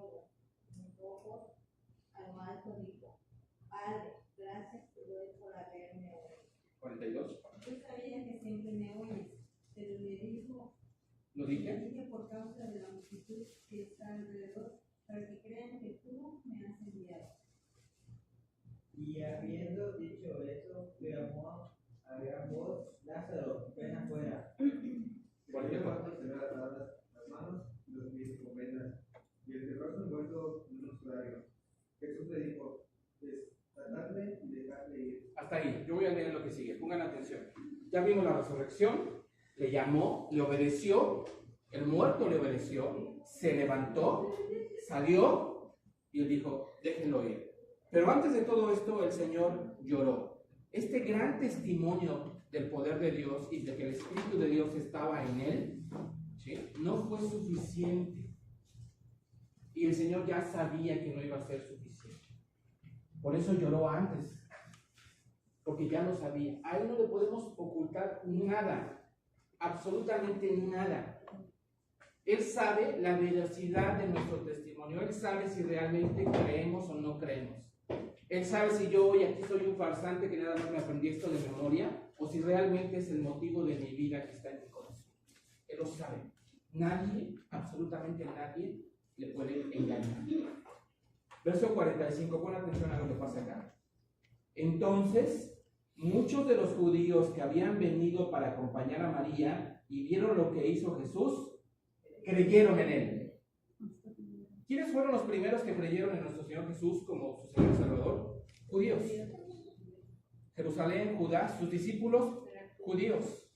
los ojos a lo alto, dijo, Padre, gracias te doy por haberme oído. 42. Yo sabía que siempre me oyes, pero le dijo, ¿Lo dije? Le dije por causa de la multitud que está alrededor, para que crean que tú me has enviado. Y habiendo dicho eso, clamó a gran voz: Lázaro, ven afuera. Cualquier parte se ve atadas las manos y los pies con vendas, y el rostro envuelto en un sudario. Jesús le dijo, desatadle y dejadle ir. Hasta ahí. Yo voy a leer lo que sigue. Pongan atención. Ya vimos la resurrección. Le llamó, le obedeció. El muerto le obedeció. Se levantó, salió y él dijo, déjenlo ir. Pero antes de todo esto, el Señor lloró. Este gran testimonio del poder de Dios y de que el Espíritu de Dios estaba en él, ¿sí?, no fue suficiente. Y el Señor ya sabía que no iba a ser suficiente. Por eso lloró antes. Porque ya lo sabía. A él no le podemos ocultar nada. Absolutamente nada. Él sabe la veracidad de nuestro testimonio. Él sabe si realmente creemos o no creemos. Él sabe si yo hoy aquí soy un farsante que nada más me aprendí esto de memoria o si realmente es el motivo de mi vida que está en mi corazón. Él lo sabe. Nadie, absolutamente nadie, le puede engañar. Verso 45, pon atención a lo que pasa acá. Entonces, muchos de los judíos que habían venido para acompañar a María y vieron lo que hizo Jesús, creyeron en él. ¿Quiénes fueron los primeros que creyeron en nuestro Señor Jesús como su Señor y Salvador? Judíos. Jerusalén, Judá, sus discípulos, judíos.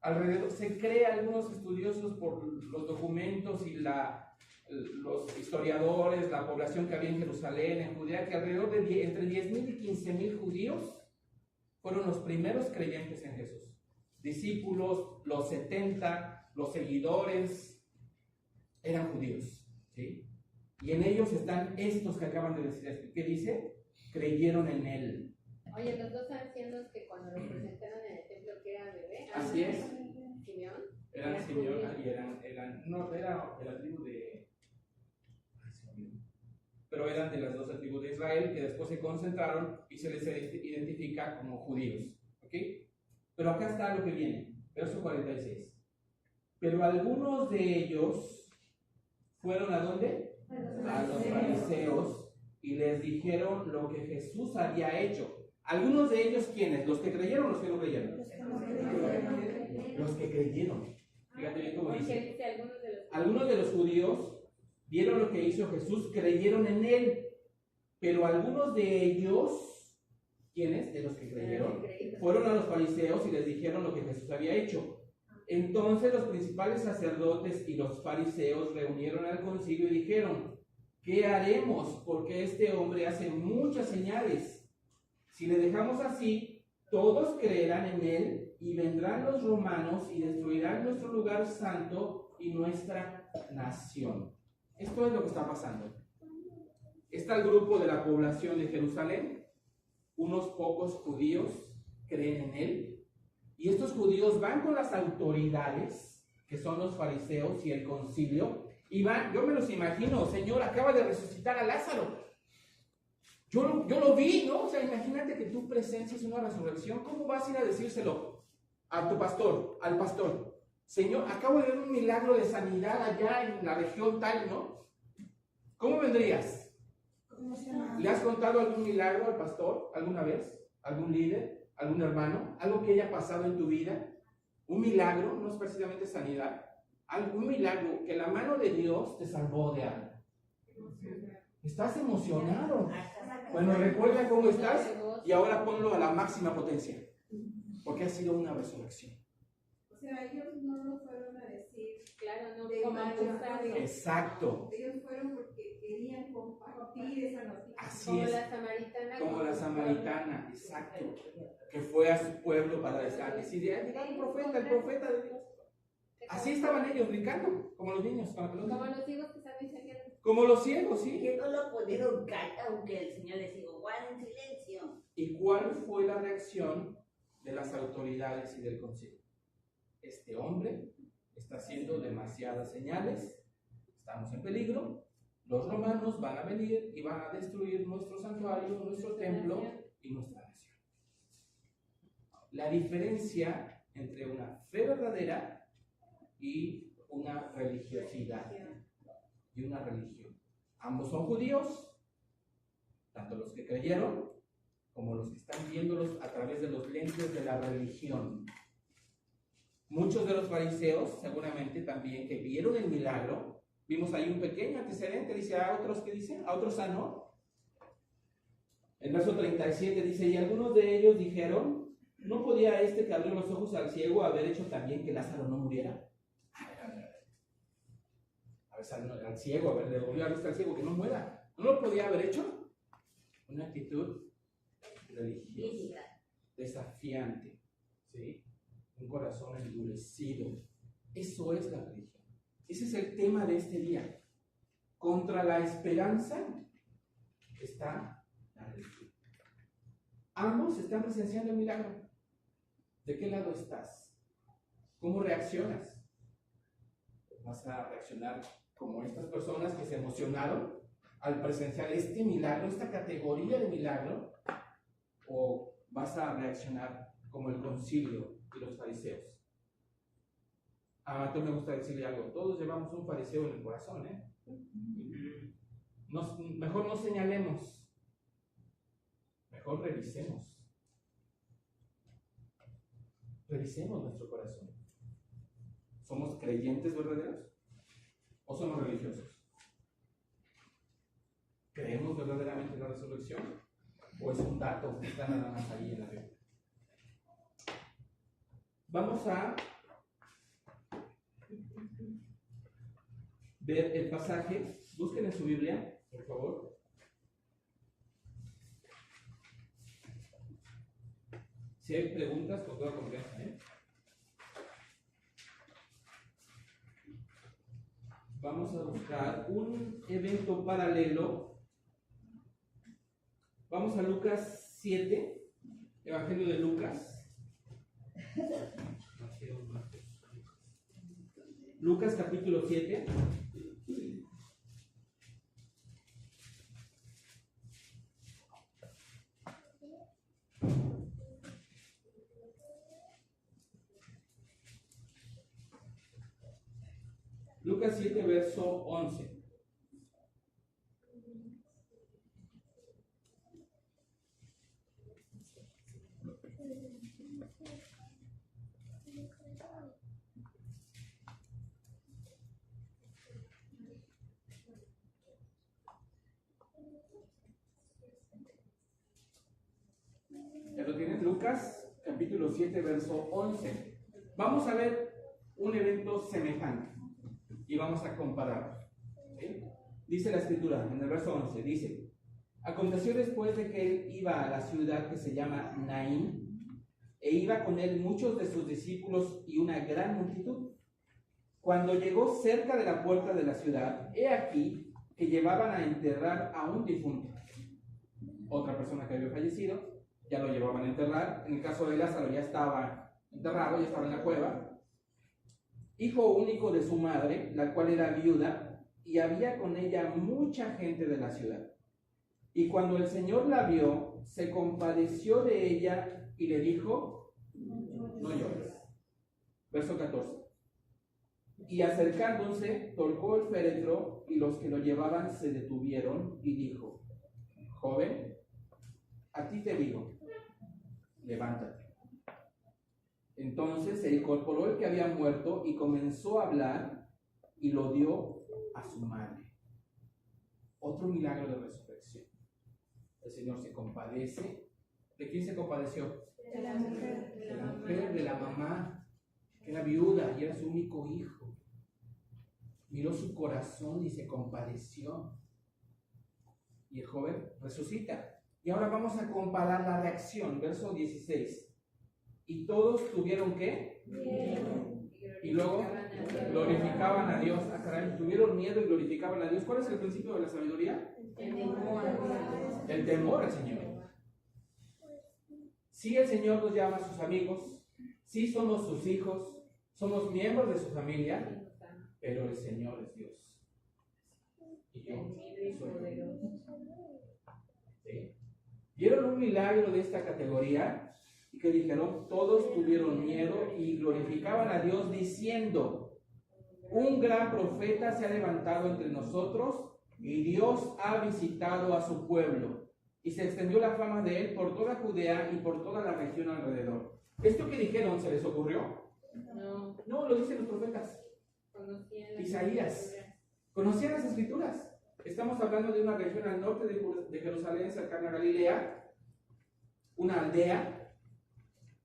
Alrededor, se cree algunos estudiosos por los documentos y los historiadores, la población que había en Jerusalén, en Judea, que alrededor de entre 10,000 y 15,000 judíos fueron los primeros creyentes en Jesús. Discípulos, los 70, los seguidores, eran judíos, ¿sí? Y en ellos están estos que acaban de decir. ¿Qué dice? Creyeron en él. Oye, los dos ancianos que cuando lo presentaron en el templo que eran bebé. Así es. Simeón. Eran Simeón y no, era de la tribu de... Pero eran de las 12 tribus de Israel que después se concentraron y se les identifica como judíos. ¿Ok? Pero acá está lo que viene. Verso 46. Pero algunos de ellos fueron ¿a dónde? A los fariseos y les dijeron lo que Jesús había hecho. ¿Algunos de ellos quiénes? ¿Los que creyeron o los que no creyeron? Los que creyeron. Fíjate bien cómo dice. Algunos de los judíos vieron lo que hizo Jesús, creyeron en él. Pero algunos de ellos, ¿quiénes? De los que creyeron, fueron a los fariseos y les dijeron lo que Jesús había hecho. Entonces los principales sacerdotes y los fariseos reunieron al concilio y dijeron: ¿qué haremos? Porque este hombre hace muchas señales. Si le dejamos así, todos creerán en él y vendrán los romanos y destruirán nuestro lugar santo y nuestra nación. Esto es lo que está pasando. Está el grupo de la población de Jerusalén, unos pocos judíos creen en él, y estos judíos van con las autoridades, que son los fariseos y el concilio, y van, yo me los imagino, Señor, acaba de resucitar a Lázaro. Yo lo vi, ¿no? O sea, imagínate que tú presencias una resurrección. ¿Cómo vas a ir a decírselo a tu pastor, al pastor? Señor, acabo de ver un milagro de sanidad allá en la región tal, ¿no? ¿Cómo vendrías? ¿Le has contado algún milagro al pastor alguna vez? ¿Algún líder? ¿Algún hermano? ¿Algo que haya pasado en tu vida? Un milagro, no es precisamente sanidad. Un milagro que la mano de Dios te salvó de algo. ¿Estás emocionado? Bueno, recuerda cómo estás y ahora ponlo a la máxima potencia, porque ha sido una resurrección. O sea, ellos no lo fueron a decir. Claro, no de como manera. Exacto. Ellos fueron porque querían compartir esa noticia. Así como es. La samaritana. Como la samaritana, exacto. Que fue a su pueblo para decir, ha llegado el profeta de Dios. Así estaban ellos brincando, como los niños. Como los ciegos que saben salir. Como los ciegos, sí. Que no lo pudieron callar, aunque el Señor les dijo, guarden silencio. ¿Y cuál fue la reacción de las autoridades y del concilio? Este hombre está haciendo demasiadas señales, estamos en peligro, los romanos van a venir y van a destruir nuestro santuario, nuestro templo y nuestra nación. La diferencia entre una fe verdadera y una religiosidad y una religión. Ambos son judíos, tanto los que creyeron como los que están viéndolos a través de los lentes de la religión. Muchos de los fariseos, seguramente también, que vieron el milagro, vimos ahí un pequeño antecedente, dice a otros que dicen, a otros sanó. El verso 37 dice, y algunos de ellos dijeron, ¿no podía este que abrió los ojos al ciego haber hecho también que Lázaro no muriera? Al ciego, a ver, le volvió a vista al ciego que no muera. ¿No lo podía haber hecho? Una actitud religiosa, desafiante, ¿sí? Un corazón endurecido. Eso es la religión. Ese es el tema de este día. Contra la esperanza está la religión. Ambos están presenciando el milagro. ¿De qué lado estás? ¿Cómo reaccionas? ¿Vas a reaccionar como estas personas que se emocionaron al presenciar este milagro, esta categoría de milagro? ¿O vas a reaccionar como el concilio y los fariseos? A Mateo me gusta decirle algo, todos llevamos un fariseo en el corazón, ¿eh? Mejor no señalemos, mejor revisemos. Revisemos nuestro corazón. ¿Somos creyentes verdaderos o somos religiosos? ¿Creemos verdaderamente en la resurrección o es un dato que está nada más ahí en la Biblia? Vamos a ver el pasaje. Busquen en su Biblia, por favor. Si hay preguntas, con toda confianza, ¿eh? Vamos a buscar un evento paralelo. Vamos a Lucas 7, Evangelio de Lucas. Lucas capítulo 7. Lucas 7, verso 11. ¿Ya lo tienes? Lucas capítulo 7, verso 11. Vamos a ver un evento semejante y vamos a compararlo. ¿Sí? Dice la escritura en el verso 11, dice: aconteció después de que él iba a la ciudad que se llama Naín, e iba con él muchos de sus discípulos y una gran multitud. Cuando llegó cerca de la puerta de la ciudad, he aquí que llevaban a enterrar a un difunto. Otra persona que había fallecido, ya lo llevaban a enterrar. En el caso de Lázaro ya estaba enterrado, ya estaba en la cueva. Hijo único de su madre, la cual era viuda, y había con ella mucha gente de la ciudad. Y cuando el Señor la vio, se compadeció de ella y le dijo: no llores. Verso 14. Y acercándose, tocó el féretro, y los que lo llevaban se detuvieron, y dijo: joven, a ti te digo, levántate. Entonces se incorporó el que había muerto y comenzó a hablar, y lo dio a su madre. Otro milagro de resurrección. El Señor se compadece. ¿De quién se compadeció? De la mujer. De la mujer, de la mamá, que era viuda y era su único hijo. Miró su corazón y se compadeció. Y el joven resucita. Y ahora vamos a comparar la reacción. Verso 16. Y todos tuvieron ¿qué? Miedo. Y luego glorificaban a Dios. Ah, caray, tuvieron miedo y glorificaban a Dios. ¿Cuál es el principio de la sabiduría? El temor a Dios. El temor al Señor. Sí, el Señor nos llama a sus amigos. Sí, somos sus hijos. Somos miembros de su familia. Pero el Señor es Dios. Y yo soy Dios. ¿Sí? ¿Vieron un milagro de esta categoría? Y que dijeron, todos tuvieron miedo y glorificaban a Dios diciendo: un gran profeta se ha levantado entre nosotros y Dios ha visitado a su pueblo. Y se extendió la fama de él por toda Judea y por toda la región alrededor. ¿Esto que dijeron se les ocurrió? No, lo dicen los profetas. Isaías. Conocían las escrituras. Estamos hablando de una región al norte de Jerusalén, cercana a Galilea, una aldea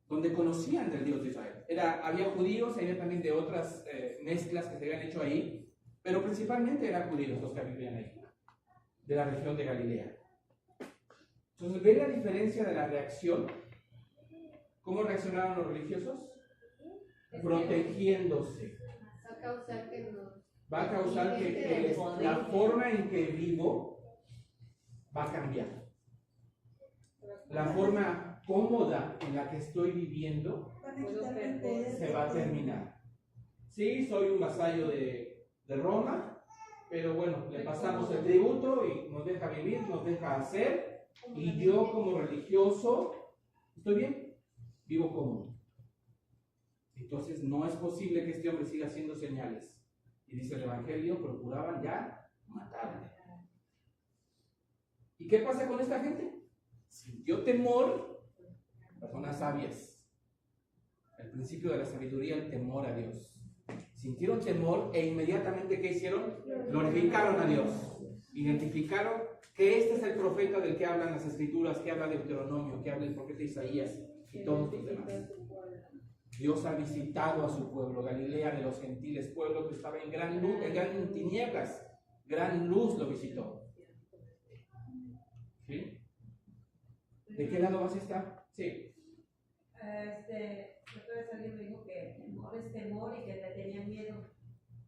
donde conocían del Dios de Israel. Había judíos, había también de otras mezclas que se habían hecho ahí, pero principalmente eran judíos los que vivían ahí, de la región de Galilea. Entonces, ¿ven la diferencia de la reacción? ¿Cómo reaccionaron los religiosos? Protegiéndose. Va a causar que la forma en que vivo va a cambiar. La forma cómoda en la que estoy viviendo se va a terminar. Sí, soy un vasallo de de Roma, pero bueno, le pasamos el tributo y nos deja vivir, nos deja hacer, y yo como religioso, ¿estoy bien? Vivo cómodo. Entonces no es posible que este hombre siga haciendo señales. Y dice el Evangelio, procuraban ya matarle. ¿Y qué pasa con esta gente? Sintió temor, personas sabias. El principio de la sabiduría, el temor a Dios. Sintieron temor e inmediatamente, ¿qué hicieron? Glorificaron a Dios. Identificaron que este es el profeta del que hablan las Escrituras, que habla de Deuteronomio, que habla el profeta Isaías y todos los demás. Dios ha visitado a su pueblo, Galilea de los gentiles, pueblo que estaba en gran luz, en gran tinieblas, gran luz lo visitó. ¿Sí? ¿De qué lado vas a estar? Sí. Otra vez alguien me dijo que temor es temor y que te tenía miedo,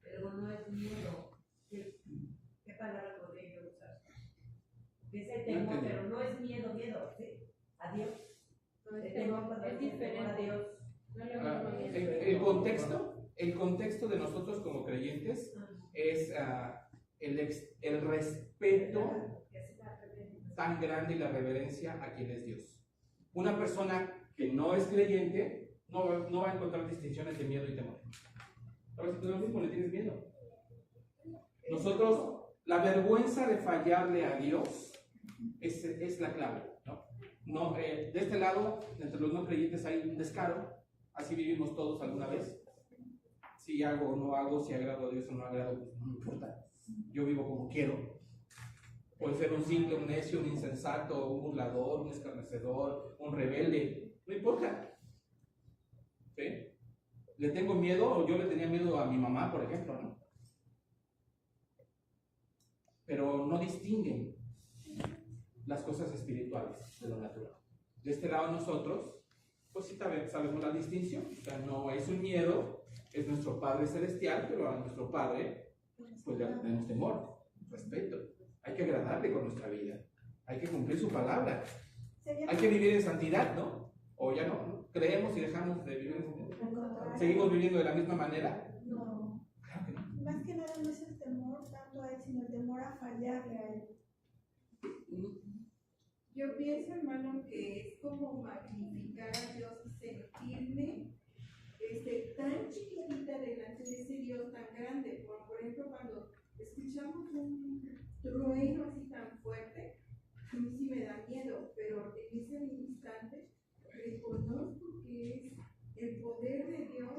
pero no es miedo. ¿Qué palabra podría yo usar? Que es el temor, pero no es miedo, ¿sí? A Dios. No es temor cuando es diferente a Dios. El contexto de nosotros como creyentes es el respeto tan grande y la reverencia a quien es Dios. Una persona que no es creyente no va a encontrar distinciones de miedo y temor. Ahora, si tú lo mismo le tienes miedo. Nosotros, la vergüenza de fallarle a Dios es la clave, ¿no? De este lado, entre los no creyentes hay un descaro. Así vivimos todos alguna vez. Si hago o no hago, si agrado a Dios o no agrado, pues no me importa. Yo vivo como quiero. Puede ser un simple, un necio, un insensato, un burlador, un escarnecedor, un rebelde. No importa. ¿Sí? ¿Le tengo miedo o yo le tenía miedo a mi mamá, por ejemplo, ¿no? Pero no distinguen las cosas espirituales de lo natural. De este lado nosotros, pues sí sabemos la distinción. O sea, no es un miedo, es nuestro Padre Celestial, pero a nuestro Padre pues le tenemos temor, respeto. Hay que agradarle con nuestra vida, hay que cumplir su palabra, hay que vivir en santidad, ¿no? O ya no, creemos y dejamos de vivir en santidad. ¿Seguimos viviendo de la misma manera? No. Claro que no. Más que nada no es el temor tanto a él, sino el temor a fallarle a él. Yo pienso, hermano, que es como magnificar a Dios y sentirme tan chiquitita delante de ese Dios tan grande. Por ejemplo, cuando escuchamos un trueno así tan fuerte, a mí sí me da miedo, pero en ese instante reconozco que es el poder de Dios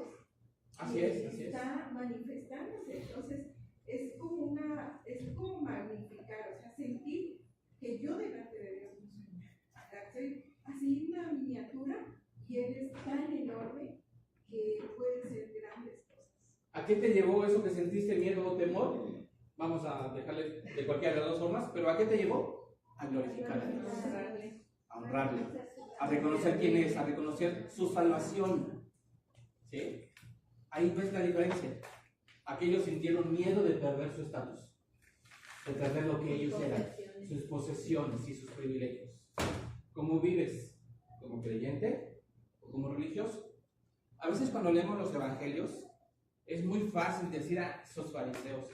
que está manifestándose. Entonces, es como magnificar, o sea, sentir que yo delante de Dios no soy nada. Soy así una miniatura y Él es tan enorme que puede ser grandes cosas. ¿A qué te llevó eso que sentiste miedo o temor? Vamos a dejarle de cualquiera de las dos formas, pero ¿a qué te llevó? A glorificar a Dios, a honrarle, a reconocer quién es, a reconocer su salvación. ¿Sí? Ahí ves la diferencia. Aquellos sintieron miedo de perder su estatus, de perder lo que ellos eran, sus posesiones y sus privilegios. ¿Cómo vives? ¿Como creyente o como religioso? A veces cuando leemos los evangelios es muy fácil decir a esos fariseos,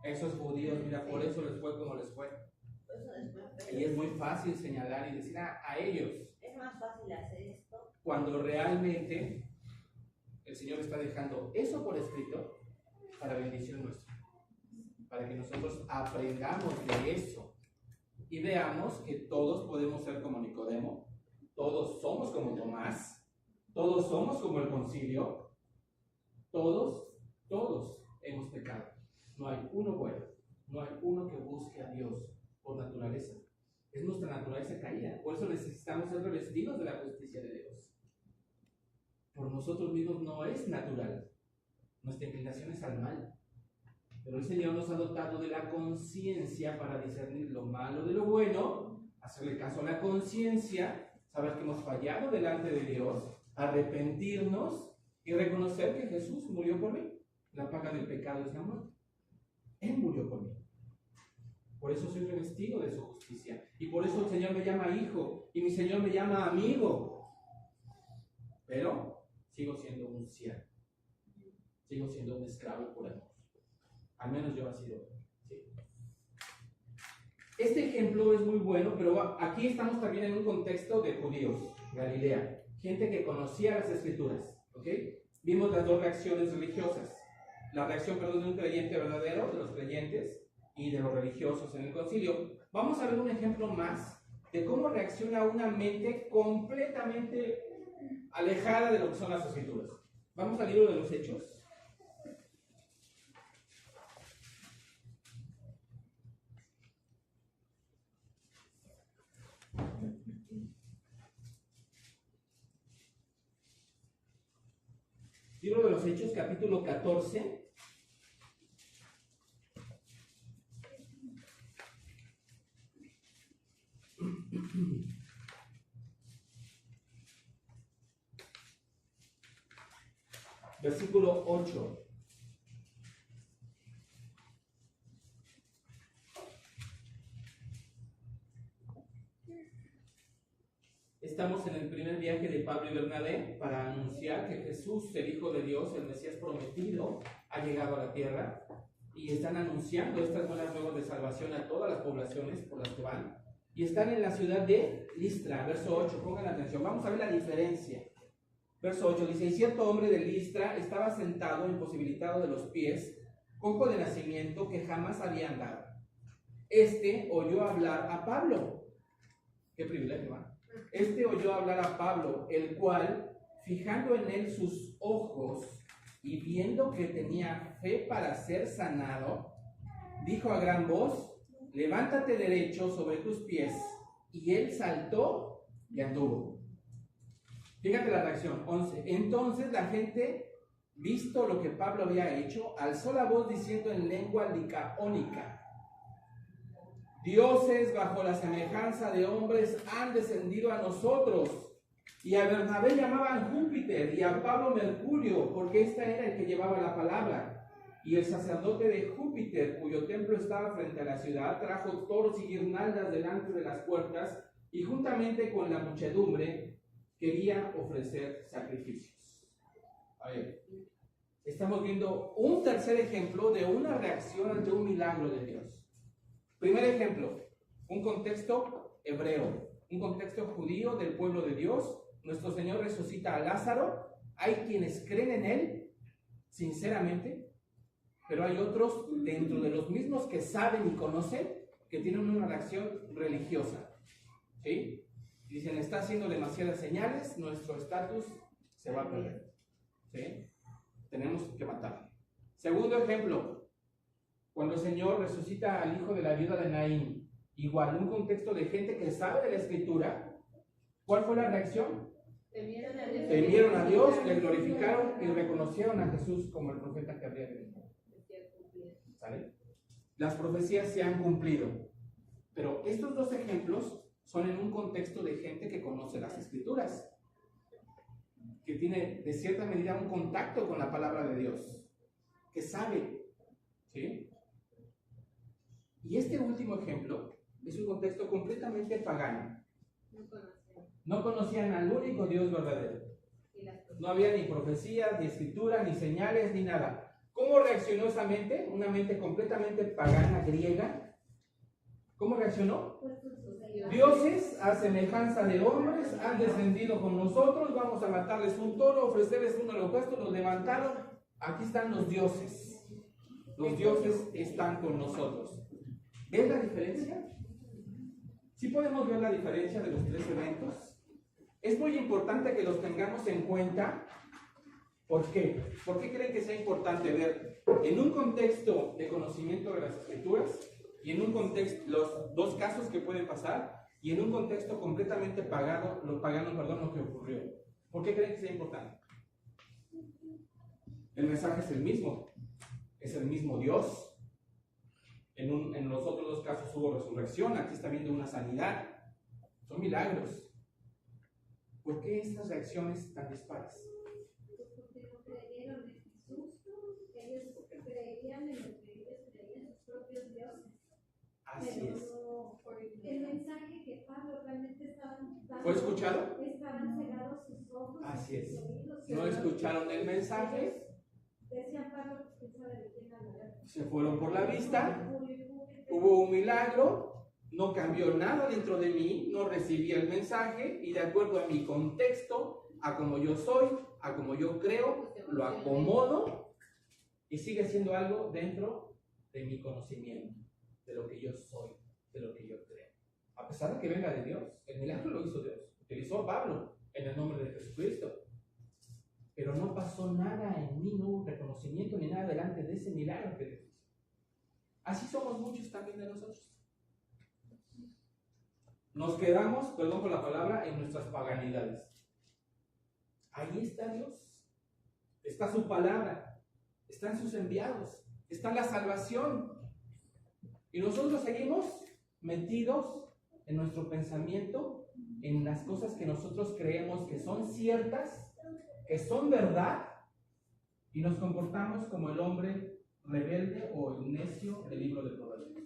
esos judíos, mira, por eso les fue como les fue. Y es muy fácil señalar y decir a ellos. Es más fácil hacer esto cuando realmente el Señor está dejando eso por escrito para bendición nuestra, para que nosotros aprendamos de eso y veamos que todos podemos ser como Nicodemo, todos somos como Tomás, todos somos como el concilio, todos hemos pecado. No hay uno bueno, no hay uno que busque a Dios por naturaleza. Es nuestra naturaleza caída, por eso necesitamos ser revestidos de la justicia de Dios. Por nosotros mismos no es natural, nuestra inclinación es al mal. Pero el Señor nos ha dotado de la conciencia para discernir lo malo de lo bueno, hacerle caso a la conciencia, saber que hemos fallado delante de Dios, arrepentirnos y reconocer que Jesús murió por mí. La paga del pecado es la muerte. Él murió por mí. Por eso soy revestido de su justicia. Y por eso el Señor me llama hijo y mi Señor me llama amigo. Pero sigo siendo un siervo. Sigo siendo un esclavo por amor. Al menos yo así lo veo. ¿Sí? Este ejemplo es muy bueno, pero aquí estamos también en un contexto de judíos, Galilea, gente que conocía las escrituras. ¿Ok? Vimos las dos reacciones religiosas. La reacción, perdón, de un creyente verdadero, de los creyentes, y de los religiosos en el concilio. Vamos a ver un ejemplo más de cómo reacciona una mente completamente alejada de lo que son las escrituras. Vamos al libro de los Hechos. Libro de los Hechos, capítulo 14. Versículo 8. Estamos en el primer viaje de Pablo y Bernabé para anunciar que Jesús, el Hijo de Dios, el Mesías prometido, ha llegado a la tierra, y están anunciando estas buenas nuevas de salvación a todas las poblaciones por las que van, y están en la ciudad de Listra. Verso 8, pongan atención, vamos a ver la diferencia. Verso 8 dice: y cierto hombre de Listra estaba sentado, imposibilitado de los pies, cojo de nacimiento, que jamás había andado. Este oyó hablar a Pablo. Qué privilegio, ¿no? Este oyó hablar a Pablo, el cual, fijando en él sus ojos y viendo que tenía fe para ser sanado, dijo a gran voz: levántate derecho sobre tus pies. Y él saltó y anduvo. Fíjate la reacción, 11. Entonces la gente, visto lo que Pablo había hecho, alzó la voz diciendo en lengua licaónica: dioses bajo la semejanza de hombres han descendido a nosotros. Y a Bernabé llamaban Júpiter y a Pablo Mercurio, porque este era el que llevaba la palabra. Y el sacerdote de Júpiter, cuyo templo estaba frente a la ciudad, trajo toros y guirnaldas delante de las puertas, y juntamente con la muchedumbre quería ofrecer sacrificios. A ver, estamos viendo un tercer ejemplo de una reacción ante un milagro de Dios. Primer ejemplo, un contexto hebreo, un contexto judío del pueblo de Dios. Nuestro Señor resucita a Lázaro. Hay quienes creen en Él, sinceramente, pero hay otros dentro de los mismos que saben y conocen que tienen una reacción religiosa. ¿Sí? Dicen: está haciendo demasiadas señales, nuestro estatus se va a perder. ¿Sí? Tenemos que matarlo. Segundo ejemplo, cuando el Señor resucita al hijo de la viuda de Naín, igual, un contexto de gente que sabe de la Escritura. ¿Cuál fue la reacción? Temieron a Dios, le glorificaron y reconocieron a Jesús como el profeta que habría venido. ¿Sale? Las profecías se han cumplido. Pero estos dos ejemplos son en un contexto de gente que conoce las Escrituras, que tiene de cierta medida un contacto con la palabra de Dios, que sabe. ¿Sí? Y este último ejemplo es un contexto completamente pagano. No conocían al único Dios verdadero. No había ni profecías, ni escritura, ni señales, ni nada. ¿Cómo reaccionó esa mente? Una mente completamente pagana, griega. ¿Cómo reaccionó? Dioses a semejanza de hombres han descendido con nosotros, vamos a matarles un toro, ofrecerles un holocausto, nos levantaron. Aquí están los dioses. Los dioses están con nosotros. ¿Ves la diferencia? ¿Sí podemos ver la diferencia de los tres eventos? Es muy importante que los tengamos en cuenta. ¿Por qué? ¿Por qué creen que sea importante ver en un contexto de conocimiento de las Escrituras y en un contexto, los dos casos que pueden pasar, y en un contexto completamente pagano, lo que ocurrió? ¿Por qué creen que sea importante? El mensaje es el mismo Dios. En los otros dos casos hubo resurrección, aquí está viendo una sanidad. Son milagros. ¿Por qué estas reacciones tan dispares? Porque no creyeron en Jesús, ellos creían en lo que ellos creían, sus propios dioses. Así es. El mensaje que Pablo realmente estaban dando, ¿Fue escuchado? estaban cegados sus ojos. Así es. Sus oídos, No escucharon el mensaje Decía Pablo que sabe de quién hablar. Se fueron por la vista, hubo un milagro, no cambió nada dentro de mí, no recibí el mensaje y de acuerdo a mi contexto, a como yo soy, a como yo creo, lo acomodo y sigue siendo algo dentro de mi conocimiento, de lo que yo soy, de lo que yo creo. A pesar de que venga de Dios, el milagro lo hizo Dios, utilizó a Pablo en el nombre de Jesucristo. Pero no pasó nada en mí, no hubo reconocimiento ni nada delante de ese milagro que Dios hizo. Así somos muchos también de nosotros. Nos quedamos, perdón por la palabra, en nuestras paganidades. Ahí está Dios, está su palabra, están sus enviados, está la salvación. Y nosotros seguimos metidos en nuestro pensamiento, en las cosas que nosotros creemos que son ciertas, que son verdad, y nos comportamos como el hombre rebelde o el necio del libro de Proverbios.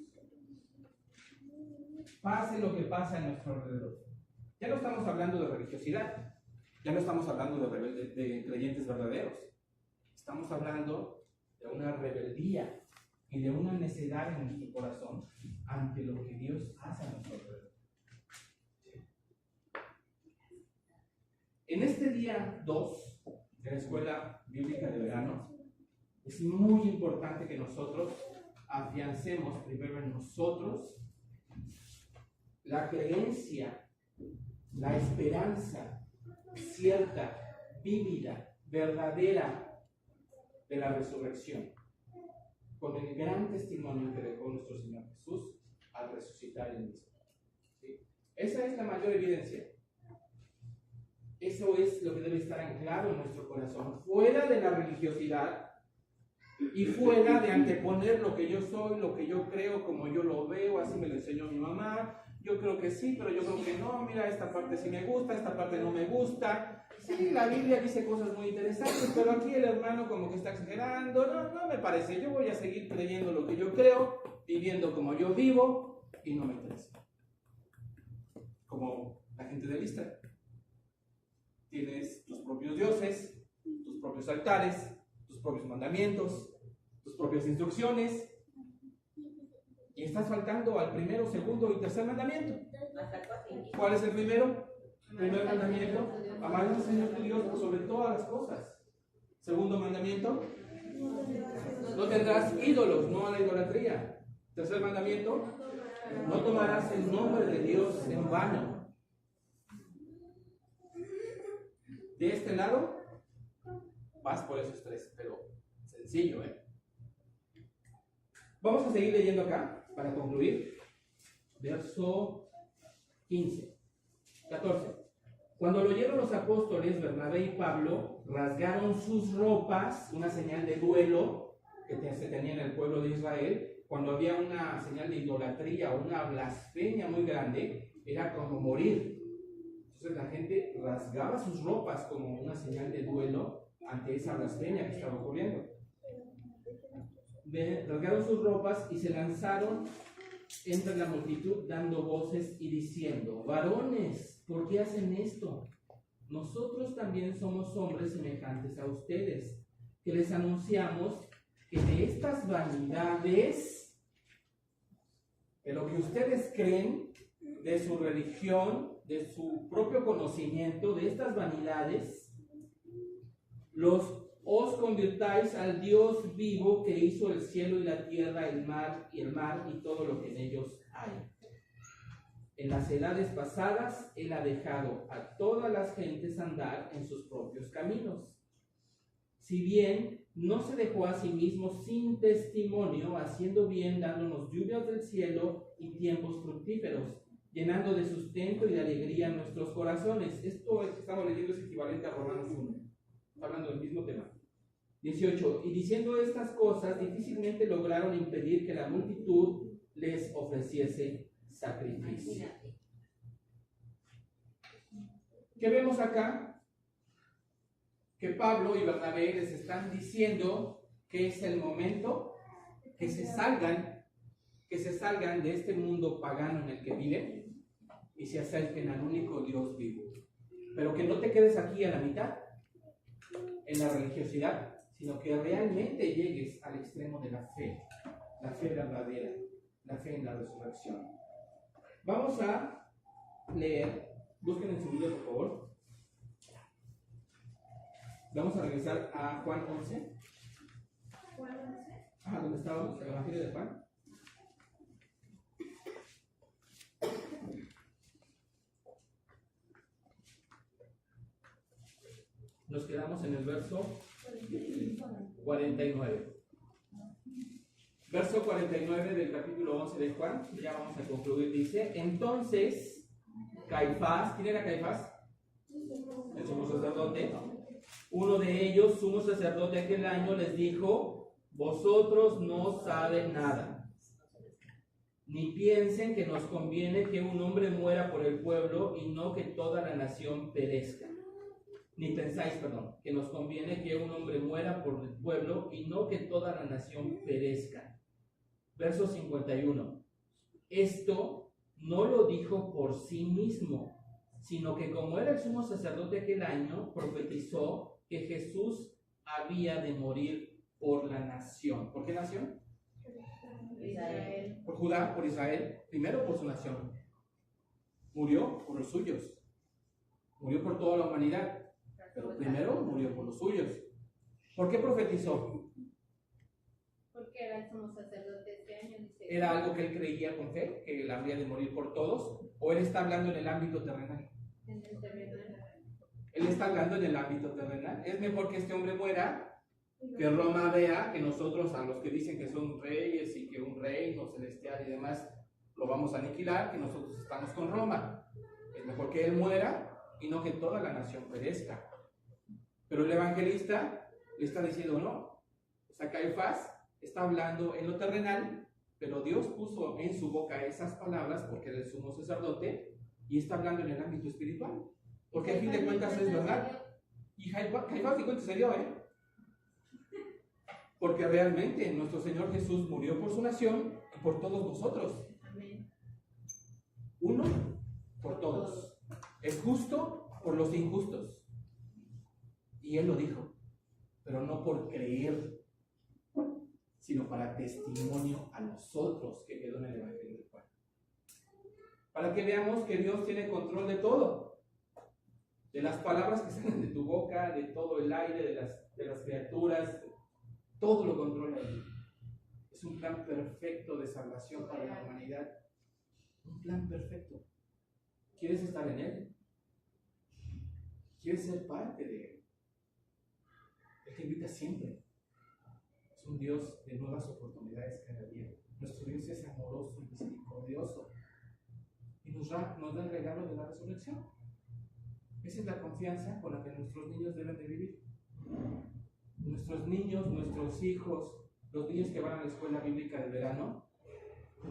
Pase lo que pasa en nuestro alrededor. Ya no estamos hablando de religiosidad, ya no estamos hablando de creyentes verdaderos. Estamos hablando de una rebeldía y de una necedad en nuestro corazón ante lo que Dios hace a nuestro alrededor. En este día 2 de la Escuela Bíblica de Verano, es muy importante que nosotros afiancemos primero en nosotros la creencia, la esperanza cierta, vívida, verdadera de la resurrección, con el gran testimonio que dejó nuestro Señor Jesús al resucitar él mismo. ¿Sí? Esa es la mayor evidencia. Eso es lo que debe estar anclado en nuestro corazón, fuera de la religiosidad y fuera de anteponer lo que yo soy, lo que yo creo, como yo lo veo, así me lo enseñó mi mamá. Yo creo que sí, pero yo creo que no. Mira, esta parte sí me gusta, esta parte no me gusta. Sí, la Biblia dice cosas muy interesantes, pero aquí el hermano como que está exagerando. No me parece. Yo voy a seguir creyendo lo que yo creo, viviendo como yo vivo, y no me interesa. Como la gente de Listra. Tienes tus propios dioses, tus propios altares, tus propios mandamientos, tus propias instrucciones, y estás faltando al primero, segundo y tercer mandamiento. ¿Cuál es el primero? Primer mandamiento: amar al Señor tu Dios por sobre todas las cosas. Segundo mandamiento: no tendrás ídolos, no a la idolatría. Tercer mandamiento: no tomarás el nombre de Dios en vano. De este lado, vas por esos tres, pero sencillo, ¿eh? Vamos a seguir leyendo acá, para concluir. Verso 15, 14. Cuando lo oyeron los apóstoles, Bernabé y Pablo rasgaron sus ropas, una señal de duelo que se tenía en el pueblo de Israel. Cuando había una señal de idolatría o una blasfemia muy grande, era como morir. Entonces la gente rasgaba sus ropas como una señal de duelo ante esa blasfemia que estaba ocurriendo. Rasgaron sus ropas y se lanzaron entre la multitud dando voces y diciendo: varones, ¿por qué hacen esto? Nosotros también somos hombres semejantes a ustedes, que les anunciamos que de estas vanidades, de lo que ustedes creen, de su religión, de su propio conocimiento, de estas vanidades, os convirtáis al Dios vivo que hizo el cielo y la tierra, el mar y todo lo que en ellos hay. En las edades pasadas, Él ha dejado a todas las gentes andar en sus propios caminos. Si bien no se dejó a sí mismo sin testimonio, haciendo bien, dándonos lluvias del cielo y tiempos fructíferos, llenando de sustento y de alegría nuestros corazones. Esto que estamos leyendo es equivalente a Romanos 1. Está hablando del mismo tema. 18. Y diciendo estas cosas, difícilmente lograron impedir que la multitud les ofreciese sacrificio. ¿Qué vemos acá? Que Pablo y Bernabé les están diciendo que es el momento que se salgan de este mundo pagano en el que viven y se acerquen al único Dios vivo. Pero que no te quedes aquí a la mitad, en la religiosidad, sino que realmente llegues al extremo de la fe verdadera, la fe en la resurrección. Vamos a leer, busquen en su Biblia por favor. Vamos a regresar a Juan 11. ¿Juan 11? ¿Dónde estábamos? El Evangelio de Juan. Nos quedamos en el verso 49. Verso 49 del capítulo 11 de Juan, ya vamos a concluir, dice, entonces Caifás, ¿quién era Caifás? El sumo sacerdote. Uno de ellos, sumo sacerdote aquel año, les dijo, vosotros no saben nada, ni piensen que nos conviene que un hombre muera por el pueblo y no que toda la nación perezca. Ni pensáis, que nos conviene que un hombre muera por el pueblo y no que toda la nación perezca. Verso 51. Esto no lo dijo por sí mismo, sino que como era el sumo sacerdote aquel año, profetizó que Jesús había de morir por la nación. ¿Por qué nación? Israel. Por Judá, por Israel, primero por su nación. Murió por los suyos. Murió por toda la humanidad. Pero primero murió por los suyos. ¿Por qué profetizó? Porque era el sumo sacerdote este año. Dice, ¿Era algo que él creía con fe, que él habría de morir por todos? ¿O él está hablando en el ámbito terrenal? en el terrenal. Él está hablando en el ámbito terrenal. Es mejor que este hombre muera, que Roma vea que nosotros, a los que dicen que son reyes y que un reino celestial y demás, lo vamos a aniquilar, que nosotros estamos con Roma. Es mejor que él muera y no que toda la nación perezca. Pero el evangelista le está diciendo no. O sea, Caifás está hablando en lo terrenal, pero Dios puso en su boca esas palabras porque era el sumo sacerdote y está hablando en el ámbito espiritual. Porque a fin de cuentas es verdad. Y Caifás de cuenta se dio, porque realmente nuestro Señor Jesús murió por su nación y por todos nosotros. Amén. Uno por todos. Es justo por los injustos. Y él lo dijo, pero no por creer, sino para testimonio a nosotros, que quedó en el Evangelio de Juan. Para que veamos que Dios tiene control de todo, de las palabras que salen de tu boca, de todo el aire, de las criaturas, todo lo controla Él. Es un plan perfecto de salvación para la humanidad. Un plan perfecto. ¿Quieres estar en Él? ¿Quieres ser parte de Él? Él te invita siempre. Es un Dios de nuevas oportunidades cada día. Nuestro Dios es amoroso y misericordioso. Y nos da el regalo de la resurrección. Esa es la confianza con la que nuestros niños deben de vivir. Nuestros niños, nuestros hijos, los niños que van a la escuela bíblica de verano,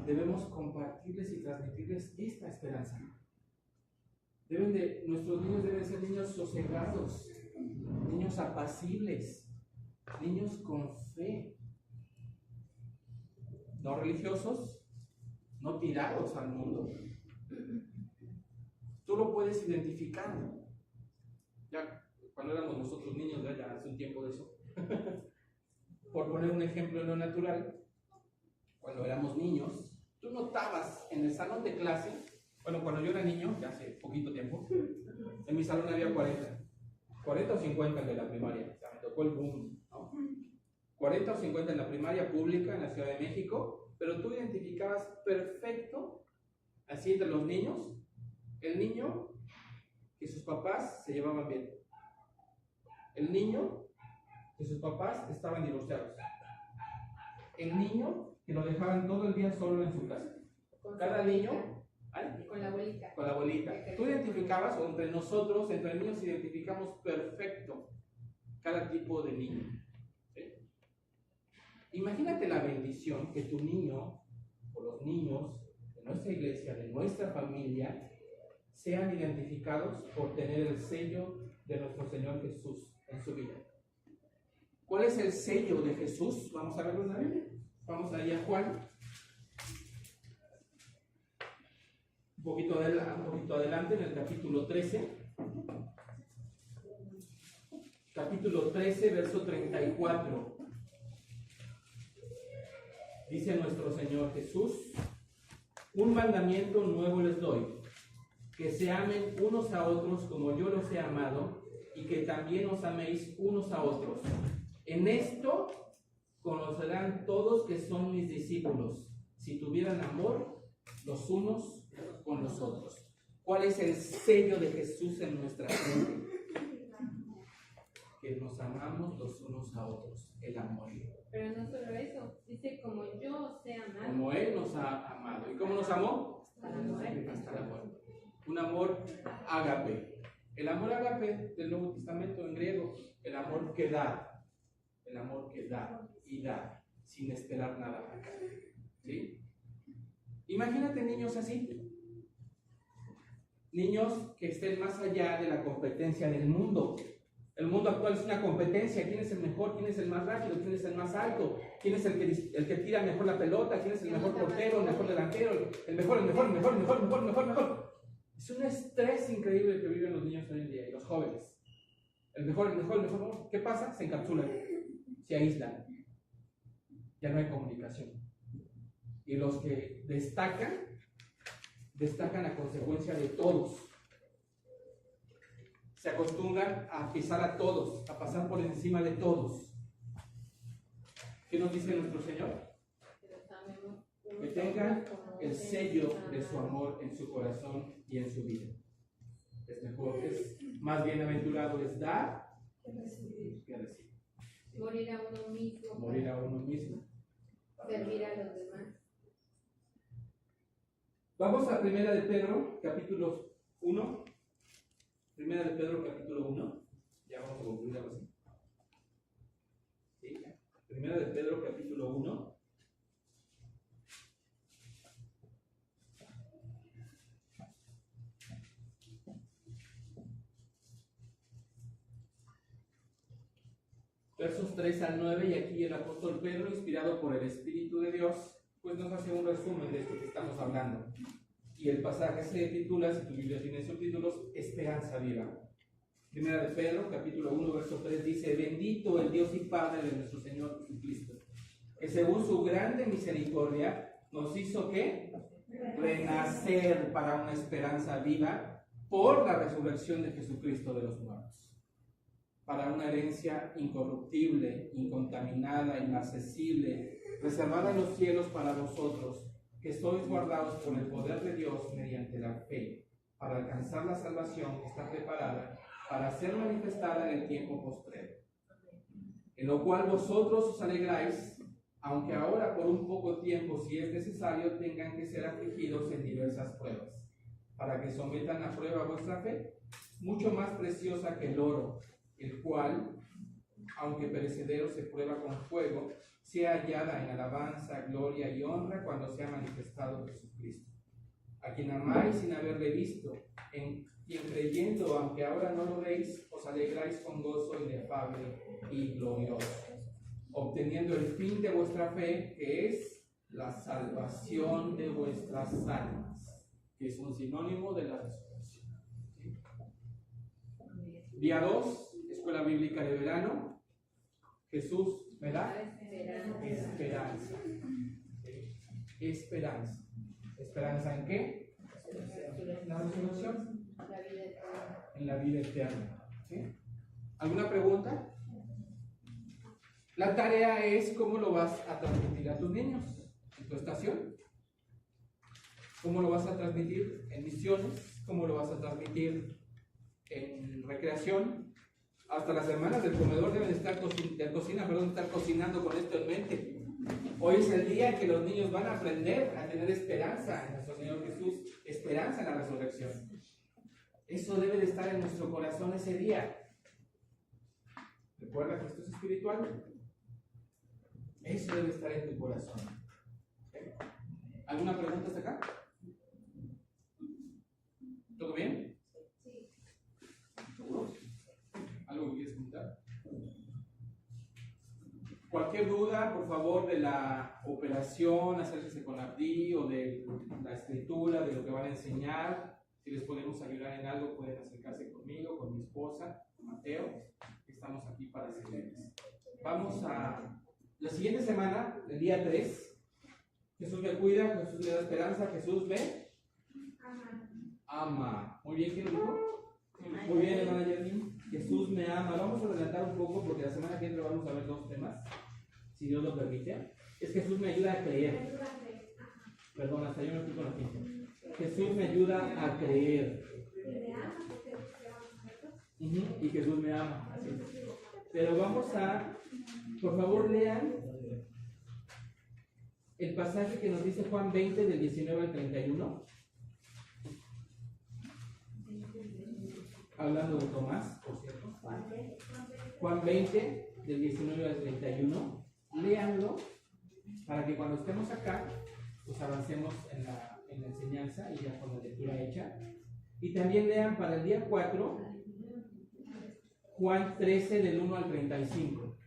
debemos compartirles y transmitirles esta esperanza. Nuestros niños deben ser niños sosegados, niños apacibles, niños con fe, no religiosos, no tirados al mundo. Tú lo puedes identificar. Ya cuando éramos nosotros niños, ya hace un tiempo de eso. Por poner un ejemplo en lo natural, cuando éramos niños, tú notabas en el salón de clase, bueno, cuando yo era niño, ya hace poquito tiempo, en mi salón había 40 o 50 de la primaria, o sea, me tocó el boom, ¿no? 40 o 50 en la primaria pública en la Ciudad de México, pero tú identificabas perfecto, así entre los niños, el niño que sus papás se llevaban bien, el niño que sus papás estaban divorciados, el niño que lo dejaban todo el día solo en su casa, cada niño con la abuelita. Con la abuelita. Tú identificabas, o entre nosotros, entre niños, identificamos perfecto cada tipo de niño. ¿Sí? Imagínate la bendición que tu niño, o los niños de nuestra iglesia, de nuestra familia, sean identificados por tener el sello de nuestro Señor Jesús en su vida. ¿Cuál es el sello de Jesús? Vamos a verlo en la Biblia. Vamos ahí a Juan. Un poquito adelante, en el capítulo 13. capítulo 13, verso 34. Dice nuestro Señor Jesús: un mandamiento nuevo les doy, que se amen unos a otros como yo los he amado, y que también os améis unos a otros. En esto conocerán todos que son mis discípulos, si tuvieran amor los unos con los otros. ¿Cuál es el sello de Jesús en nuestra mente? Que nos amamos los unos a otros, el amor. Pero no solo eso, dice como yo os he amado. Como Él nos ha amado. ¿Y cómo nos amó? Hasta la muerte. Hasta la muerte. Un amor ágape. El amor ágape del Nuevo Testamento en griego, el amor que da. El amor que da y da, sin esperar nada a cambio. ¿Sí? Imagínate niños así. Niños que estén más allá de la competencia del mundo. El mundo actual es una competencia. ¿Quién es el mejor? ¿Quién es el más rápido? ¿Quién es el más alto? ¿Quién es el que tira mejor la pelota? ¿Quién es el mejor portero? ¿El mejor delantero? El mejor. Es un estrés increíble que viven los niños hoy en día y los jóvenes. El mejor. ¿Qué pasa? Se encapsulan, se aíslan. Ya no hay comunicación. Y los que destacan a consecuencia de todos. Se acostumbran a pisar a todos, a pasar por encima de todos. ¿Qué nos dice nuestro Señor? Que tengan el sello de su amor en su corazón y en su vida. Es mejor, es más bienaventurado es dar que recibir. Morir a uno mismo. Morir a uno mismo. Servir a los demás. Vamos a Primera de Pedro, capítulo 1. Primera de Pedro, capítulo 1. Ya vamos a concluir algo así. ¿Sí? Primera de Pedro, capítulo 1. Versos 3 al 9, y aquí el apóstol Pedro, inspirado por el Espíritu de Dios, pues nos hace un resumen de esto que estamos hablando. Y el pasaje se titula, si tu Biblia tiene subtítulos, Esperanza Viva. Primera de Pedro, capítulo 1, verso 3, dice: bendito el Dios y Padre de nuestro Señor Jesucristo, que según su grande misericordia nos hizo, ¿qué? Renacer para una esperanza viva por la resurrección de Jesucristo de los muertos, para una herencia incorruptible, incontaminada, inaccesible, reservada en los cielos para vosotros, que sois guardados por el poder de Dios mediante la fe, para alcanzar la salvación que está preparada para ser manifestada en el tiempo postrero, en lo cual vosotros os alegráis, aunque ahora por un poco tiempo, si es necesario, tengan que ser afligidos en diversas pruebas, para que sometan a prueba vuestra fe, mucho más preciosa que el oro, el cual, aunque perecedero, se prueba con fuego, sea hallada en alabanza, gloria y honra cuando sea manifestado Jesucristo, a quien amáis sin haberle visto, en quien creyendo, aunque ahora no lo veis, os alegráis con gozo inefable y glorioso, obteniendo el fin de vuestra fe, que es la salvación de vuestras almas, que es un sinónimo de la resurrección. ¿Sí? Día 2, Escuela Bíblica de Verano. Jesús me da esperanza. Esperanza. ¿Esperanza en qué? En la resurrección. En la vida eterna. ¿Sí? ¿Alguna pregunta? La tarea es cómo lo vas a transmitir a tus niños en tu estación. ¿Cómo lo vas a transmitir en misiones? ¿Cómo lo vas a transmitir en recreación? Hasta las hermanas del comedor deben estar estar cocinando con esto en mente. Hoy es el día en que los niños van a aprender a tener esperanza en nuestro Señor Jesús, esperanza en la resurrección. Eso debe de estar en nuestro corazón ese día. Recuerda que esto es espiritual. Eso debe estar en tu corazón. ¿Okay? ¿Alguna pregunta hasta acá? ¿Todo bien? Sí. ¿Seguro? ¿Algo que quieres comentar? Cualquier duda, por favor, de la operación, acérquese con Abdi, o de la escritura, de lo que van a enseñar. Si les podemos ayudar en algo, pueden acercarse conmigo, con mi esposa, Mateo. estamos aquí para servirles. Vamos a la siguiente semana, el día 3. Jesús me cuida, Jesús me da esperanza, Jesús me ama. Muy bien, ¿quién lo dijo? Muy bien, hermana Jasmine. Jesús me ama. Vamos a adelantar un poco porque la semana que entra vamos a ver 2 temas, si Dios lo permite. Es Jesús me ayuda a creer. Perdón, hasta yo me estoy con la pinta. Jesús me ayuda a creer. Y Jesús me ama. Así es. Pero vamos a, por favor, lean el pasaje que nos dice Juan 20 del 19 al 31. Hablando de Tomás, por cierto. Juan 20 del 19 al 31. Léanlo para que cuando estemos acá, pues avancemos en la enseñanza y ya con la lectura hecha. Y también lean para el día 4, Juan 13 del 1 al 35.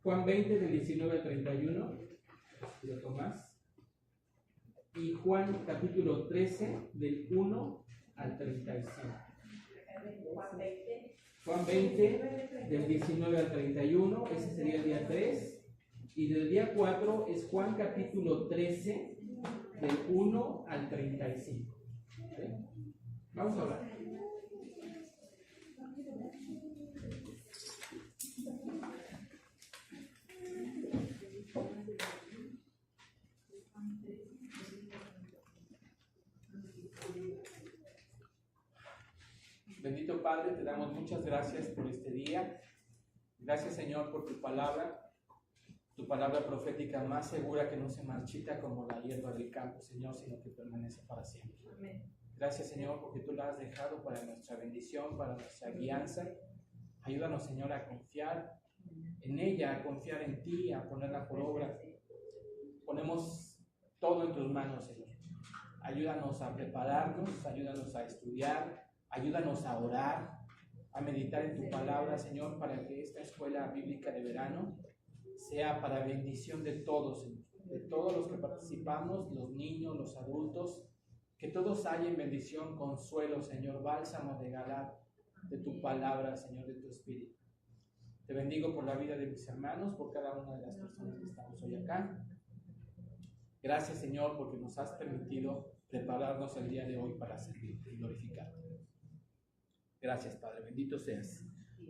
Juan 20 del 19 al 31 de Tomás. Y Juan capítulo 13 del 1 al 35. Juan 20 del 19 al 31, ese sería el día 3. Y del día 4 es Juan capítulo 13 del 1 al 35. ¿Okay? Vamos a hablar. Bendito Padre, te damos muchas gracias por este día. Gracias, Señor, por tu palabra profética más segura, que no se marchita como la hierba del campo, Señor, sino que permanece para siempre. Amén. Gracias, Señor, porque tú la has dejado para nuestra bendición, para nuestra guianza. Ayúdanos, Señor, a confiar en ella, a confiar en ti, a ponerla por obra. Ponemos todo en tus manos, Señor. Ayúdanos a prepararnos, ayúdanos a estudiar, ayúdanos a orar, a meditar en tu palabra, Señor, para que esta escuela bíblica de verano sea para bendición de todos, Señor, de todos los que participamos, los niños, los adultos, que todos hallen bendición, consuelo, Señor, bálsamo de Galad, de tu palabra, Señor, de tu Espíritu. Te bendigo por la vida de mis hermanos, por cada una de las personas que estamos hoy acá. Gracias, Señor, porque nos has permitido prepararnos el día de hoy para servirte y glorificarte. Gracias, Padre, bendito seas.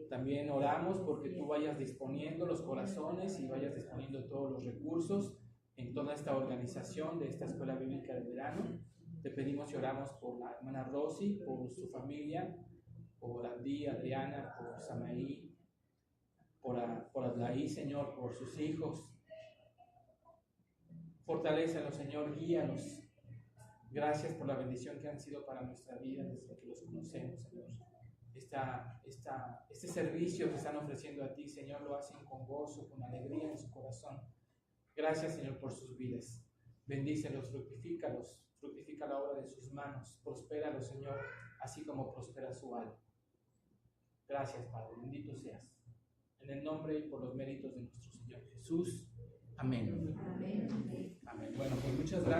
También oramos porque tú vayas disponiendo los corazones y vayas disponiendo todos los recursos en toda esta organización de esta escuela bíblica de verano. Te pedimos y oramos por la hermana Rosy, por su familia, por Andy, Adriana, por Samaí, por Adlaí, Señor, por sus hijos. Fortalécelos, Señor, guíalos. Gracias por la bendición que han sido para nuestra vida desde que los conocemos, Señor. Este servicio que están ofreciendo a ti, Señor, lo hacen con gozo, con alegría en su corazón. Gracias, Señor, por sus vidas. Bendícelos, fructifícalos, fructifica la obra de sus manos. Prospéralos, Señor, así como prospera su alma. Gracias, Padre, bendito seas. En el nombre y por los méritos de nuestro Señor Jesús. Amén. Amén. Amén. Bueno, pues muchas gracias.